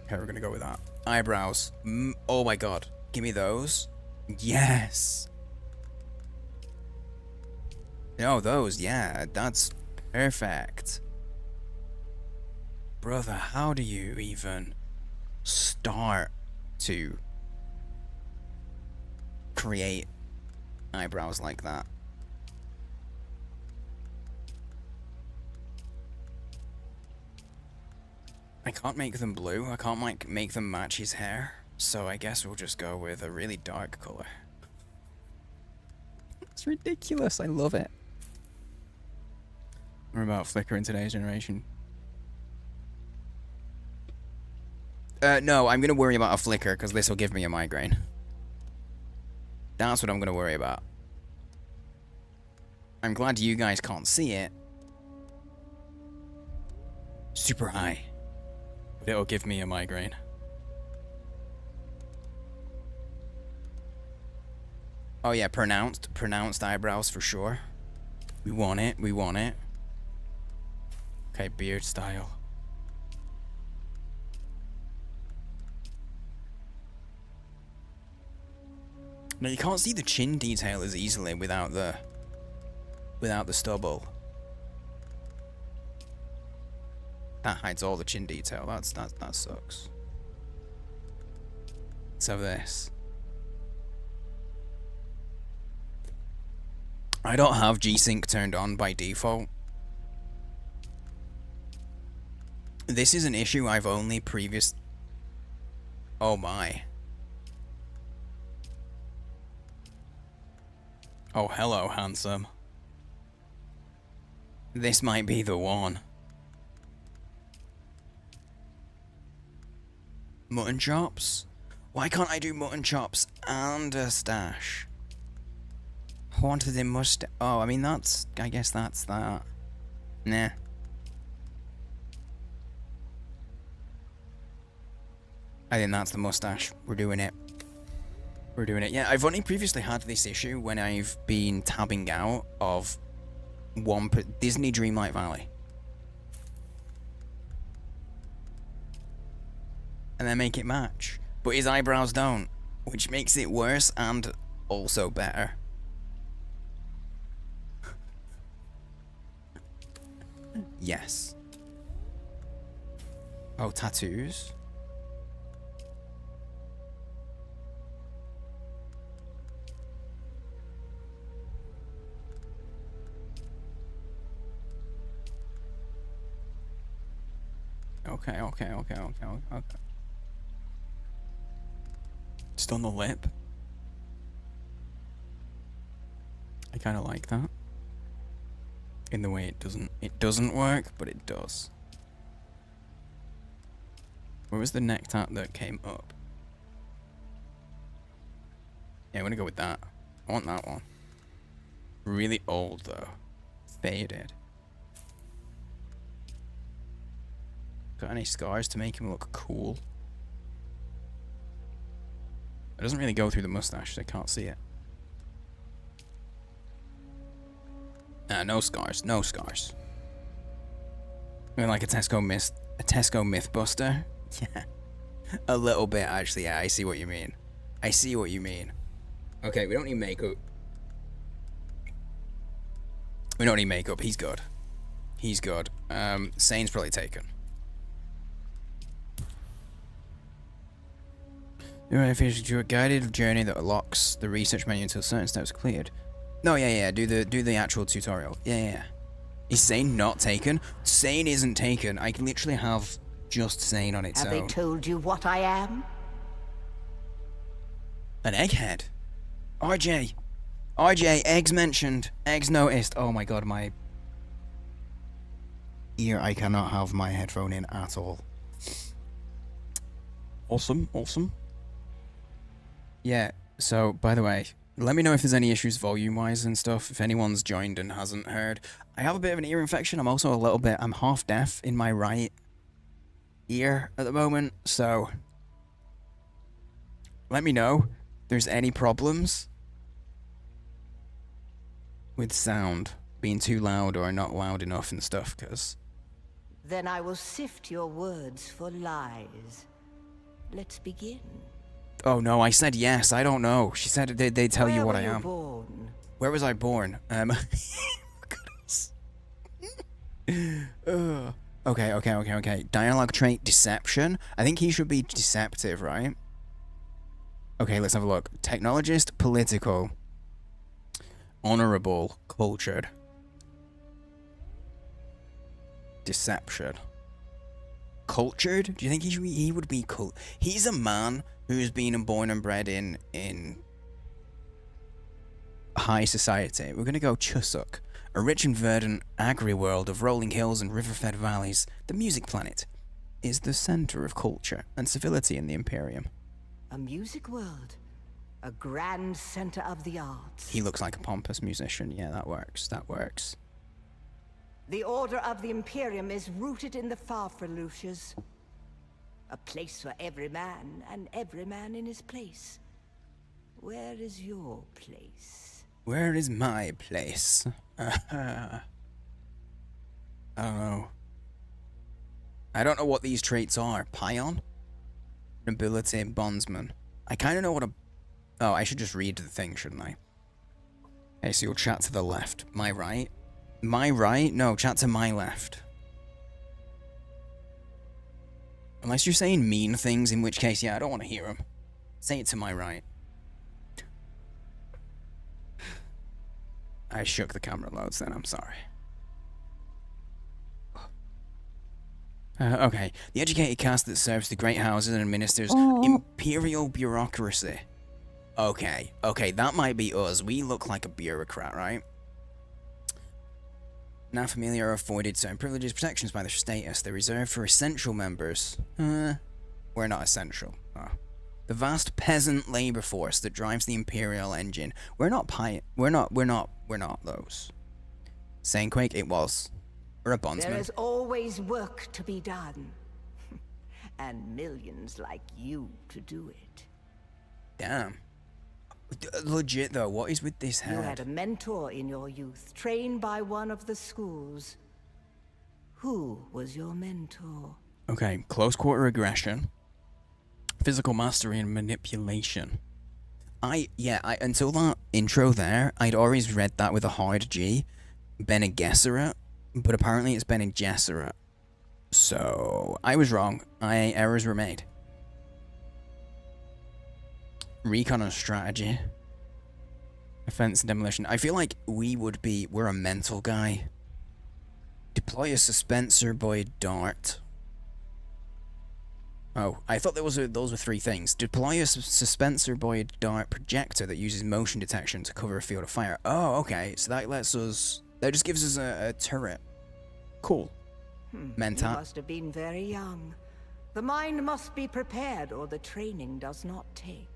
Okay, we're gonna go with that. Eyebrows. Oh my god. Give me those. Yes. No, those. Yeah, that's perfect. Brother, how do you even start to create eyebrows like that? I can't make them blue. I can't make them match his hair. So I guess we'll just go with a really dark color. It's ridiculous. I love it. We're about flicker in today's generation. No, I'm gonna worry about a flicker because this will give me a migraine. That's what I'm gonna worry about. I'm glad you guys can't see it. Super high. But it'll give me a migraine. Oh yeah, pronounced eyebrows for sure. We want it, we want it. Okay, beard style. Now you can't see the chin detail as easily without the stubble. That hides all the chin detail. That sucks. Let's have this. I don't have G-Sync turned on by default. This is an issue I've only previous... Oh my. Oh, hello, handsome. This might be the one. Mutton chops? Why can't I do mutton chops and a stash? Haunted in mustache. Oh, I mean, that's... I guess that's that. Nah. I think that's the mustache. We're doing it. We're doing it. Yeah, I've only previously had this issue when I've been tabbing out of Disney Dreamlight Valley. And then make it match. But his eyebrows don't, which makes it worse and also better. Yes. Oh, tattoos? Okay. Just on the lip. I kind of like that. In the way it doesn't work, but it does. Where was the neck tat that came up? Yeah, I'm gonna go with that. I want that one. Really old though. Faded. Got any scars to make him look cool? It doesn't really go through the mustache, so I can't see it. No scars, no scars. I mean, like a Tesco Mythbuster? Yeah. A little bit, actually, yeah, I see what you mean. I see what you mean. Okay, we don't need makeup. We don't need makeup, he's good. He's good. Sane's probably taken. You want to finish to a guided journey that unlocks the research menu until certain steps are cleared. No, yeah, do the actual tutorial. Yeah. Is Sane not taken? Sane isn't taken. I can literally have just Sane on its Have own. they told you what I am? An egghead. RJ, eggs mentioned. Eggs noticed. Oh my god, my ear. I cannot have my headphone in at all. Awesome. Yeah, so, by the way, let me know if there's any issues volume-wise and stuff, if anyone's joined and hasn't heard. I have a bit of an ear infection. I'm also I'm half deaf in my right ear at the moment, so let me know if there's any problems with sound being too loud or not loud enough and stuff, because... Then I will sift your words for lies. Let's begin. Oh no, I said yes, I don't know. She said they tell you what I am. Born? Where was I born? Okay. Dialogue trait, deception. I think he should be deceptive, right? Okay, let's have a look. Technologist, political. Honorable, cultured. Deception. Cultured? Do you think he would be cool? He's a man who's been born and bred in high society. We're gonna go Chusuk, a rich and verdant agri-world of rolling hills and river-fed valleys. The music planet is the center of culture and civility in the Imperium. A music world. A grand center of the arts. He looks like a pompous musician. Yeah, that works. The order of the Imperium is rooted in the Farfreluches. A place for every man, and every man in his place. Where is your place? Where is my place? I don't know. I don't know what these traits are. Pion? Nobility, bondsman. I kind of know what a... Oh, I should just read the thing, shouldn't I? Okay, so you'll chat to the left. My right? My right? No, chat to my left. Unless you're saying mean things, in which case, yeah, I don't want to hear them. Say it to my right. I shook the camera loads then, I'm sorry. Okay. The educated caste that serves the great houses and administers imperial bureaucracy. Okay, that might be us. We look like a bureaucrat, right? Now familiar are afforded certain privileges, protections by their status. They're reserved for essential members. We're not essential. Oh. The vast peasant labor force that drives the imperial engine. We're not those. Saintquake, it was. We're a bondsman. There is always work to be done. And millions like you to do it. Damn. Legit though, what is with this head? You had a mentor in your youth, trained by one of the schools. Who was your mentor? Okay, close quarter aggression, physical mastery and manipulation. Until that intro there, I'd always read that with a hard G, Bene Gesserit, but apparently it's Bene Gesserit. So, I was wrong. Errors were made. Recon and strategy. Offense and demolition. I feel like we're a mental guy. Deploy a suspensor by dart. Oh, I thought those were three things. Deploy a suspensor by dart projector that uses motion detection to cover a field of fire. Oh, okay. So that just gives us a turret. Cool. Mentat. You must have been very young. The mind must be prepared or the training does not take.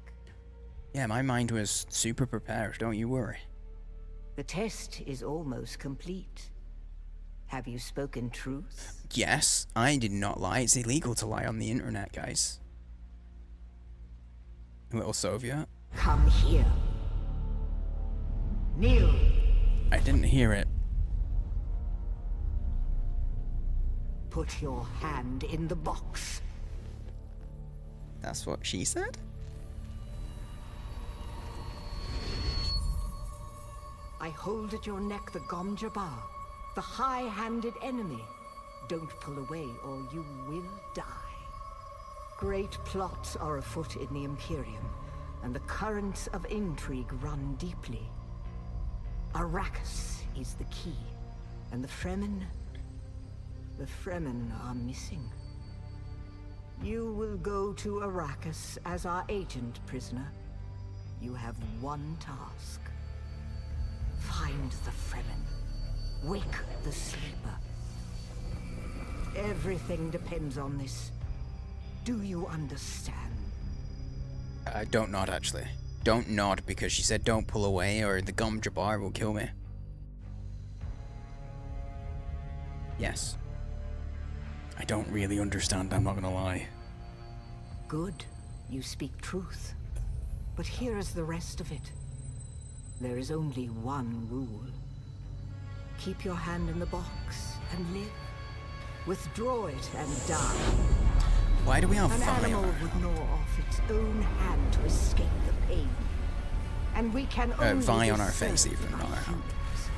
Yeah, my mind was super prepared, don't you worry. The test is almost complete. Have you spoken truth? Yes, I did not lie. It's illegal to lie on the internet, guys. A little Soviet. Come here. Kneel. I didn't hear it. Put your hand in the box. That's what she said? I hold at your neck the Gom Jabbar, the high-handed enemy. Don't pull away or you will die. Great plots are afoot in the Imperium, and the currents of intrigue run deeply. Arrakis is the key, and the Fremen are missing. You will go to Arrakis as our agent, prisoner. You have one task. Find the Fremen. Wake the sleeper. Everything depends on this. Do you understand? Don't nod, actually. Don't nod, because she said don't pull away or the Gom Jabbar will kill me. Yes. I don't really understand, I'm not gonna lie. Good. You speak truth. But here is the rest of it. There is only one rule. Keep your hand in the box and live. Withdraw it and die. Why do we have An fire? animal would gnaw off its own hand to escape the pain. And we can only Vi on our serve face even, our not our hand. humans.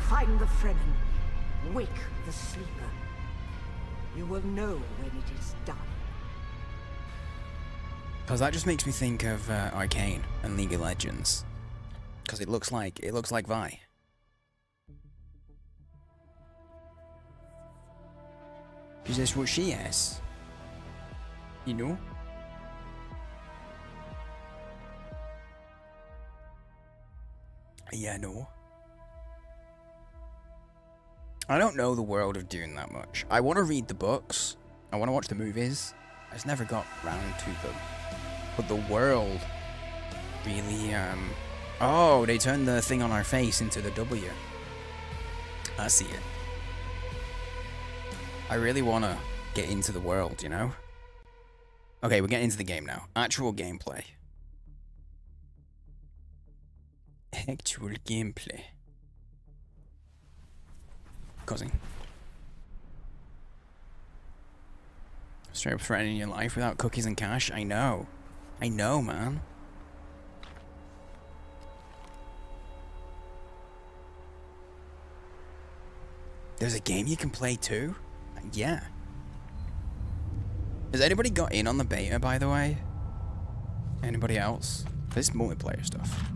Find the Fremen. Wake the sleeper. You will know when it is done. Because that just makes me think of Arcane and League of Legends. Because it looks like Vi. Is this what she is? You know? Yeah, no. I don't know the world of Dune that much. I want to read the books. I want to watch the movies. I just never got round to them. But the world really, Oh, they turned the thing on our face into the W. I see it. I really want to get into the world, you know? Okay, we're getting into the game now. Actual gameplay. Actual gameplay. Cousin. Straight up threatening your life without cookies and cash? I know. I know, man. There's a game you can play too? Yeah. Has anybody got in on the beta, by the way? Anybody else? This multiplayer stuff.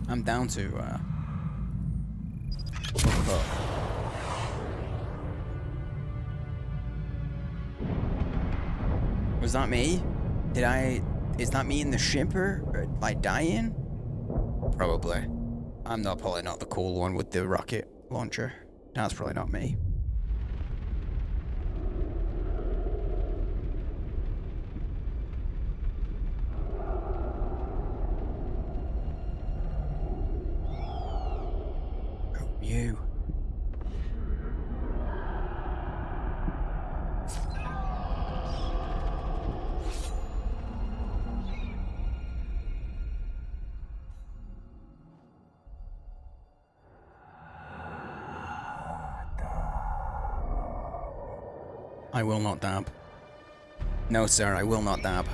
I'm down to Was that me? Is that me in the shipper? Or, like, dying? Probably. I'm not probably not the cool one with the rocket launcher. That's probably not me. Oh, you. I will not dab. No, sir, I will not dab.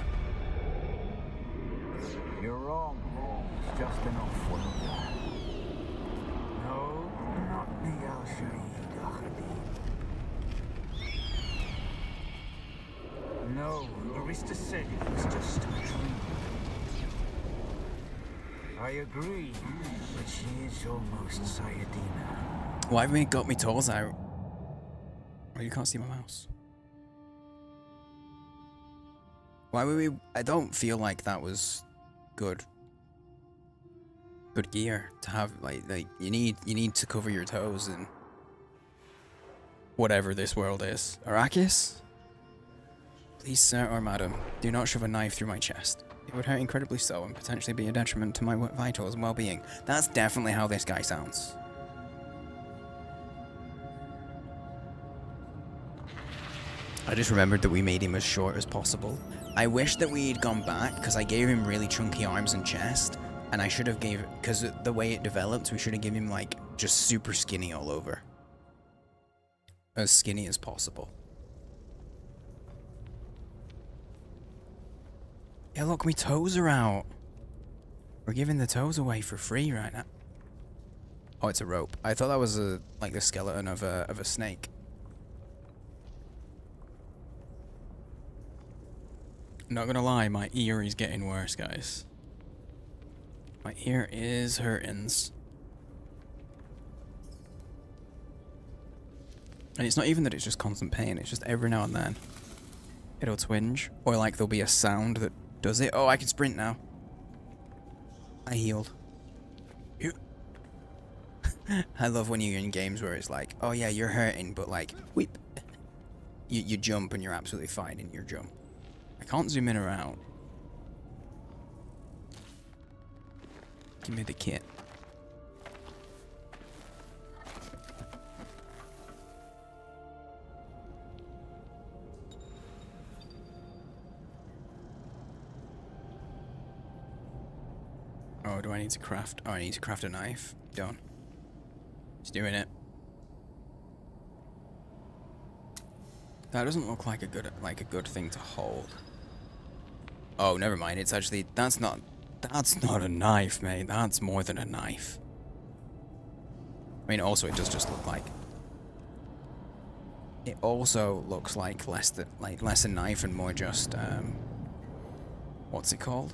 You're wrong. It's just an off-worlder. No, not the Al-Shaheed Ahadi. No, Arista said it was just a dream. I agree, but she is almost Sayadina. Why have we got me toes out? Oh, you can't see my mouse. Why were we... I don't feel like that was good. Good gear to have, like you need to cover your toes in whatever this world is. Arrakis? Please, sir or madam, do not shove a knife through my chest. It would hurt incredibly so and potentially be a detriment to my vitals and well-being. That's definitely how this guy sounds. I just remembered that we made him as short as possible. I wish that we'd gone back, because I gave him really chunky arms and chest, and I should have gave... because the way it developed, we should have given him, like, just super skinny all over. As skinny as possible. Yeah, look, my toes are out. We're giving the toes away for free right now. Oh, it's a rope. I thought that was like the skeleton of a snake. Not gonna lie, my ear is getting worse, guys. My ear is hurting. And it's not even that it's just constant pain, it's just every now and then it'll twinge. Or like there'll be a sound that does it. Oh, I can sprint now. I healed. Ew. I love when you're in games where it's like, oh yeah, you're hurting, but like, whip. You jump and you're absolutely fine in your jump. I can't zoom in or out. Give me the kit. Oh, do I need to craft? Oh, I need to craft a knife. Done. Just doing it. That doesn't look like a good thing to hold. Oh, never mind. It's actually that's not a knife, mate. That's more than a knife. I mean, also it does just look like. It also looks like less a knife and more just what's it called?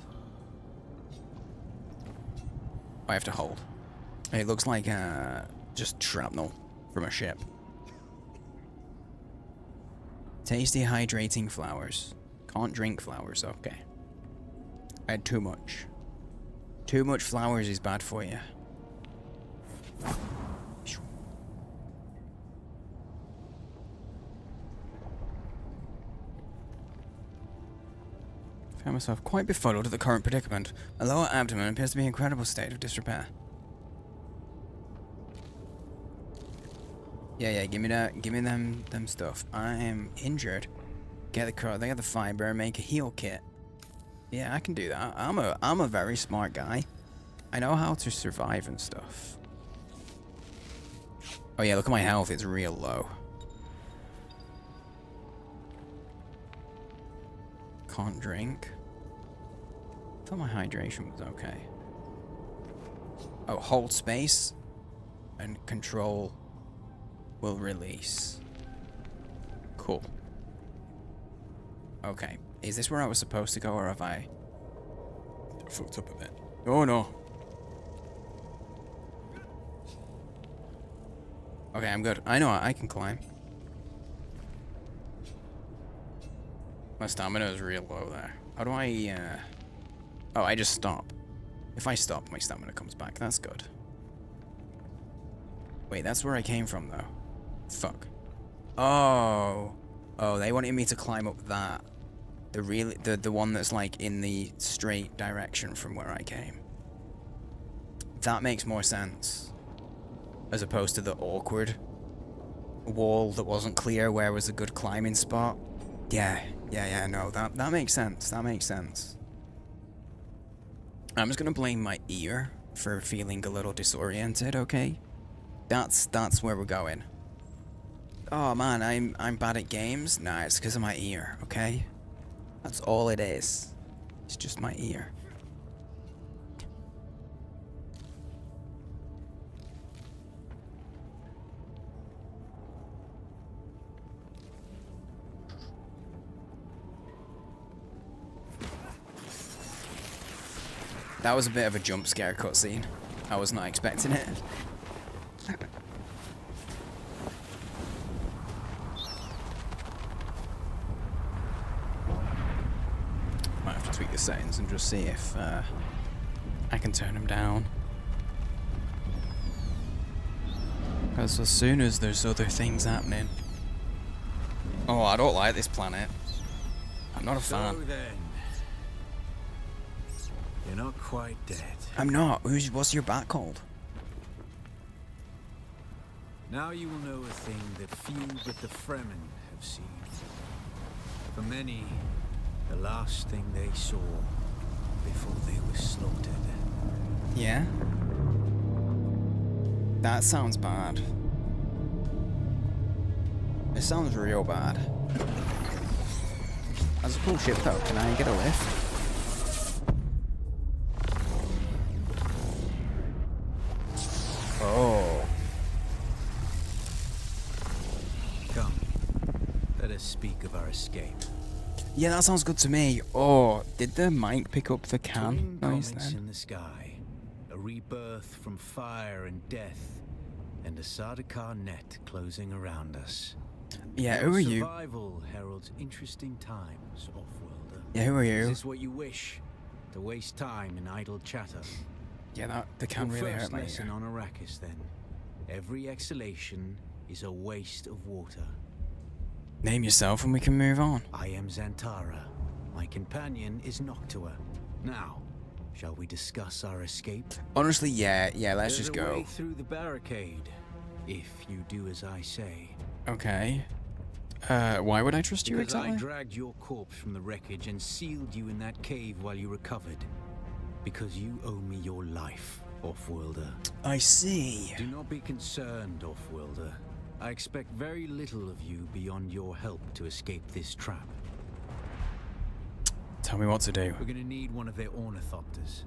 I have to hold. It looks like just shrapnel from a ship. Tasty, hydrating flowers. Can't drink flowers, okay. I had too much. Too much flowers is bad for you. Found myself quite befuddled at the current predicament. My lower abdomen appears to be in an incredible state of disrepair. Yeah, give me them stuff. I am injured. Get the car, they got the fiber, make a heal kit. Yeah, I can do that. I'm a very smart guy. I know how to survive and stuff. Oh yeah, look at my health, it's real low. Can't drink. I thought my hydration was okay. Oh, hold space and control will release. Cool. Okay. Is this where I was supposed to go, or have I fucked up a bit? Oh no. Okay, I'm good. I know I can climb. My stamina is real low there. How do I, Oh, I just stop. If I stop, my stamina comes back. That's good. Wait, that's where I came from, though. Fuck. Oh. Oh, they wanted me to climb up that. The one that's, like, in the straight direction from where I came. That makes more sense. As opposed to the awkward wall that wasn't clear where was a good climbing spot. Yeah, no, that makes sense. That makes sense. I'm just gonna blame my ear for feeling a little disoriented, okay? That's where we're going. Oh man, I'm bad at games? Nah, it's because of my ear, okay? That's all it is. It's just my ear. That was a bit of a jump scare cutscene. I was not expecting it. Might have to tweak the settings and just see if I can turn them down. Because as soon as there's other things happening... Oh, I don't like this planet. I'm not a fan. So then, you're not quite dead. I'm not. What's your bat called? Now you will know a thing that few but the Fremen have seen. For many, the last thing they saw before they were slaughtered. Yeah? That sounds bad. It sounds real bad. That's a cool ship though. Can I get a lift? Oh. Come, let us speak of our escape. Yeah, that sounds good to me. Oh, did the mic pick up the Twin can noise comets then? in the sky, a rebirth from fire and death, and a Sardaukar net closing around us. Yeah, Your who are you? Survival heralds interesting times, off-worlder. Yeah, who are Is you? this what you wish? To waste time in idle chatter? Yeah, the can Your really first hurt my lesson ear. on Arrakis, then. Every exhalation is a waste of water. Name yourself and we can move on. I am Xantara. My companion is Noctua. Now, shall we discuss our escape? Honestly, yeah, let's There's just a go. way through the barricade, if you do as I say. Okay. Why would I trust you Because exactly? I dragged your corpse from the wreckage and sealed you in that cave while you recovered. Because you owe me your life, Off-worlder. I see. Do not be concerned, Off-worlder. I expect very little of you beyond your help to escape this trap. Tell me what to do. We're gonna need one of their ornithopters.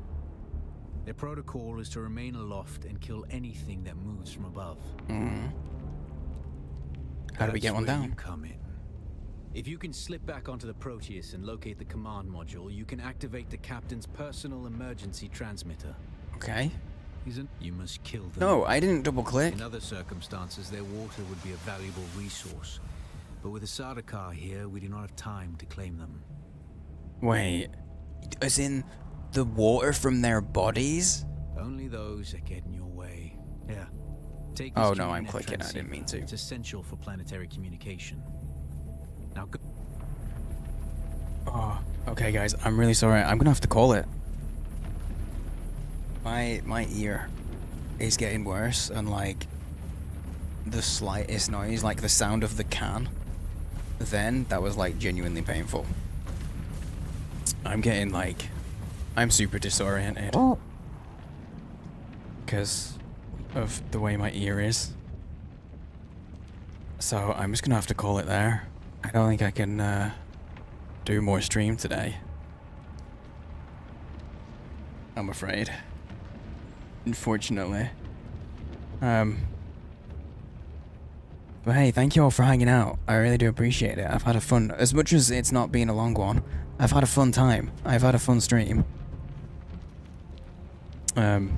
Their protocol is to remain aloft and kill anything that moves from above. How do we get one That's where down? You come in. If you can slip back onto the Proteus and locate the command module, you can activate the captain's personal emergency transmitter. Okay. You must kill them. No, I didn't double click. In other circumstances, their water would be a valuable resource. But with a Sardaukar here, we do not have time to claim them. Wait. As in the water from their bodies? Only those that get in your way. Yeah. Take Oh, this no, Dune I'm clicking. I transceiver. didn't mean to. It's essential for planetary communication. Now go. Oh, okay, guys. I'm really sorry. I'm gonna have to call it. My ear is getting worse, and like the slightest noise, like the sound of the can, then that was like genuinely painful. I'm getting like, I'm super disoriented because of the way my ear is. So I'm just gonna have to call it there. I don't think I can do more stream today. I'm afraid. Unfortunately. But hey, thank you all for hanging out. I really do appreciate it. I've had a fun, as much as it's not been a long one, I've had a fun time. I've had a fun stream. But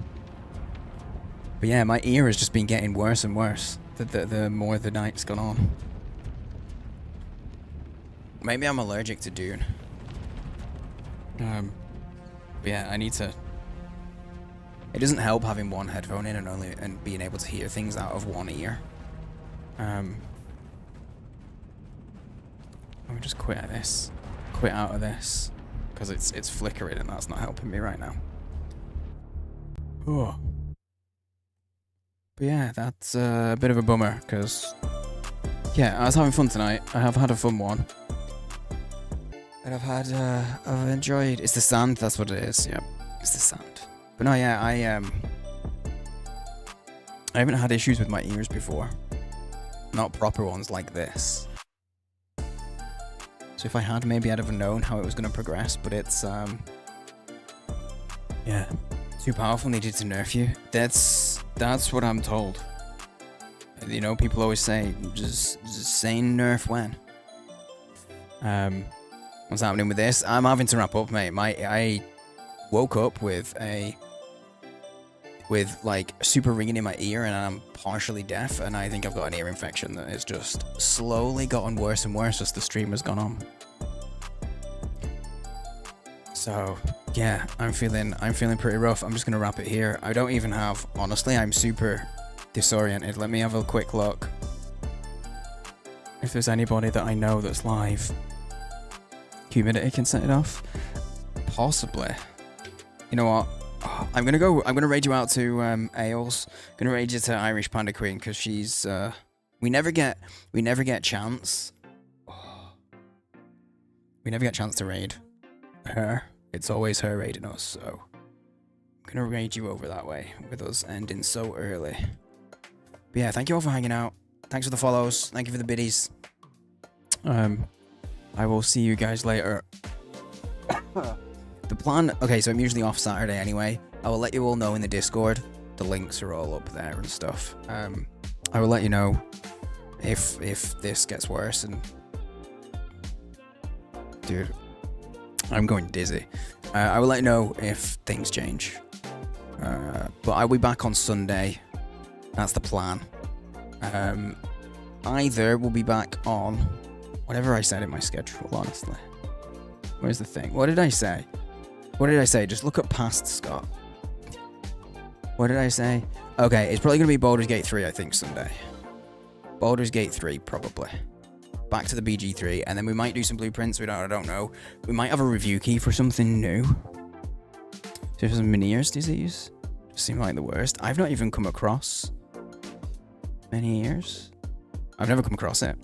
yeah, my ear has just been getting worse and worse the more the night's gone on. Maybe I'm allergic to Dune. But yeah, I need to... It doesn't help having one headphone in and being able to hear things out of one ear. Let me just quit at this. Quit out of this. Because it's flickering and that's not helping me right now. Oh. But yeah, that's a bit of a bummer, because... Yeah, I was having fun tonight. I have had a fun one. And I've enjoyed... It's the sand, that's what it is, yeah. It's the sand. But no, yeah, I haven't had issues with my ears before. Not proper ones like this. So if I had, maybe I'd have known how it was going to progress, but it's, yeah, too powerful, needed to nerf you. That's what I'm told. You know, people always say, just say nerf when. What's happening with this? I'm having to wrap up, mate. I woke up with like super ringing in my ear, and I'm partially deaf, and I think I've got an ear infection that has just slowly gotten worse and worse as the stream has gone on. So yeah, I'm feeling pretty rough. I'm just gonna wrap it here. I don't even have, honestly, I'm super disoriented. Let me have a quick look if there's anybody that I know that's live. Humidity can set it off, possibly. You know what? I'm gonna raid you out to Ailes. I'm gonna raid you to Irish Panda Queen, because she's we never get chance. We never get chance to raid her. It's always her raiding us, so I'm gonna raid you over that way with us ending so early. But yeah, thank you all for hanging out. Thanks for the follows. Thank you for the biddies. I will see you guys later. The plan, okay, so I'm usually off Saturday anyway. I will let you all know in the Discord. The links are all up there and stuff. I will let you know if this gets worse. And dude, I'm going dizzy. I will let you know if things change. But I'll be back on Sunday. That's the plan. Either we'll be back on whatever I said in my schedule, honestly. Where's the thing? What did I say? What did I say? Just look up past Scott. What did I say? Okay, it's probably going to be Baldur's Gate 3, I think, Sunday. Baldur's Gate 3, probably. Back to the BG3, and then we might do some blueprints. I don't know. We might have a review key for something new. So for some Meniere's disease. Just seem like the worst. I've not even come across many years. I've never come across it.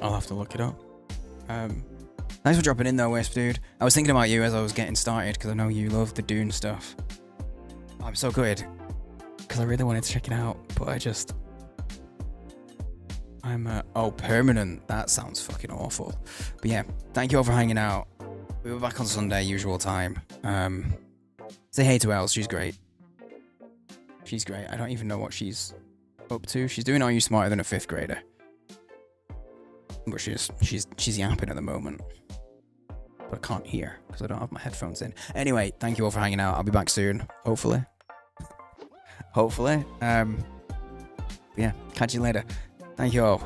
I'll have to look it up. Thanks for dropping in though, Wisp dude. I was thinking about you as I was getting started, because I know you love the Dune stuff. I'm so good, because I really wanted to check it out, but oh, permanent. That sounds fucking awful. But yeah, thank you all for hanging out. We were back on Sunday, usual time. Say hey to Els, she's great. She's great. I don't even know what she's up to. She's doing Are You Smarter Than a 5th grader? But she's yapping at the moment. But I can't hear because I don't have my headphones in. Anyway, thank you all for hanging out. I'll be back soon, hopefully. Hopefully. Yeah, catch you later. Thank you all.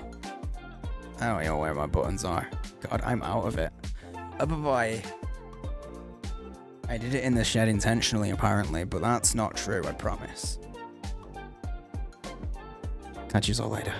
I don't know where my buttons are. God, I'm out of it. Bye-bye. I did it in the shed intentionally, apparently, but that's not true, I promise. Catch you all later.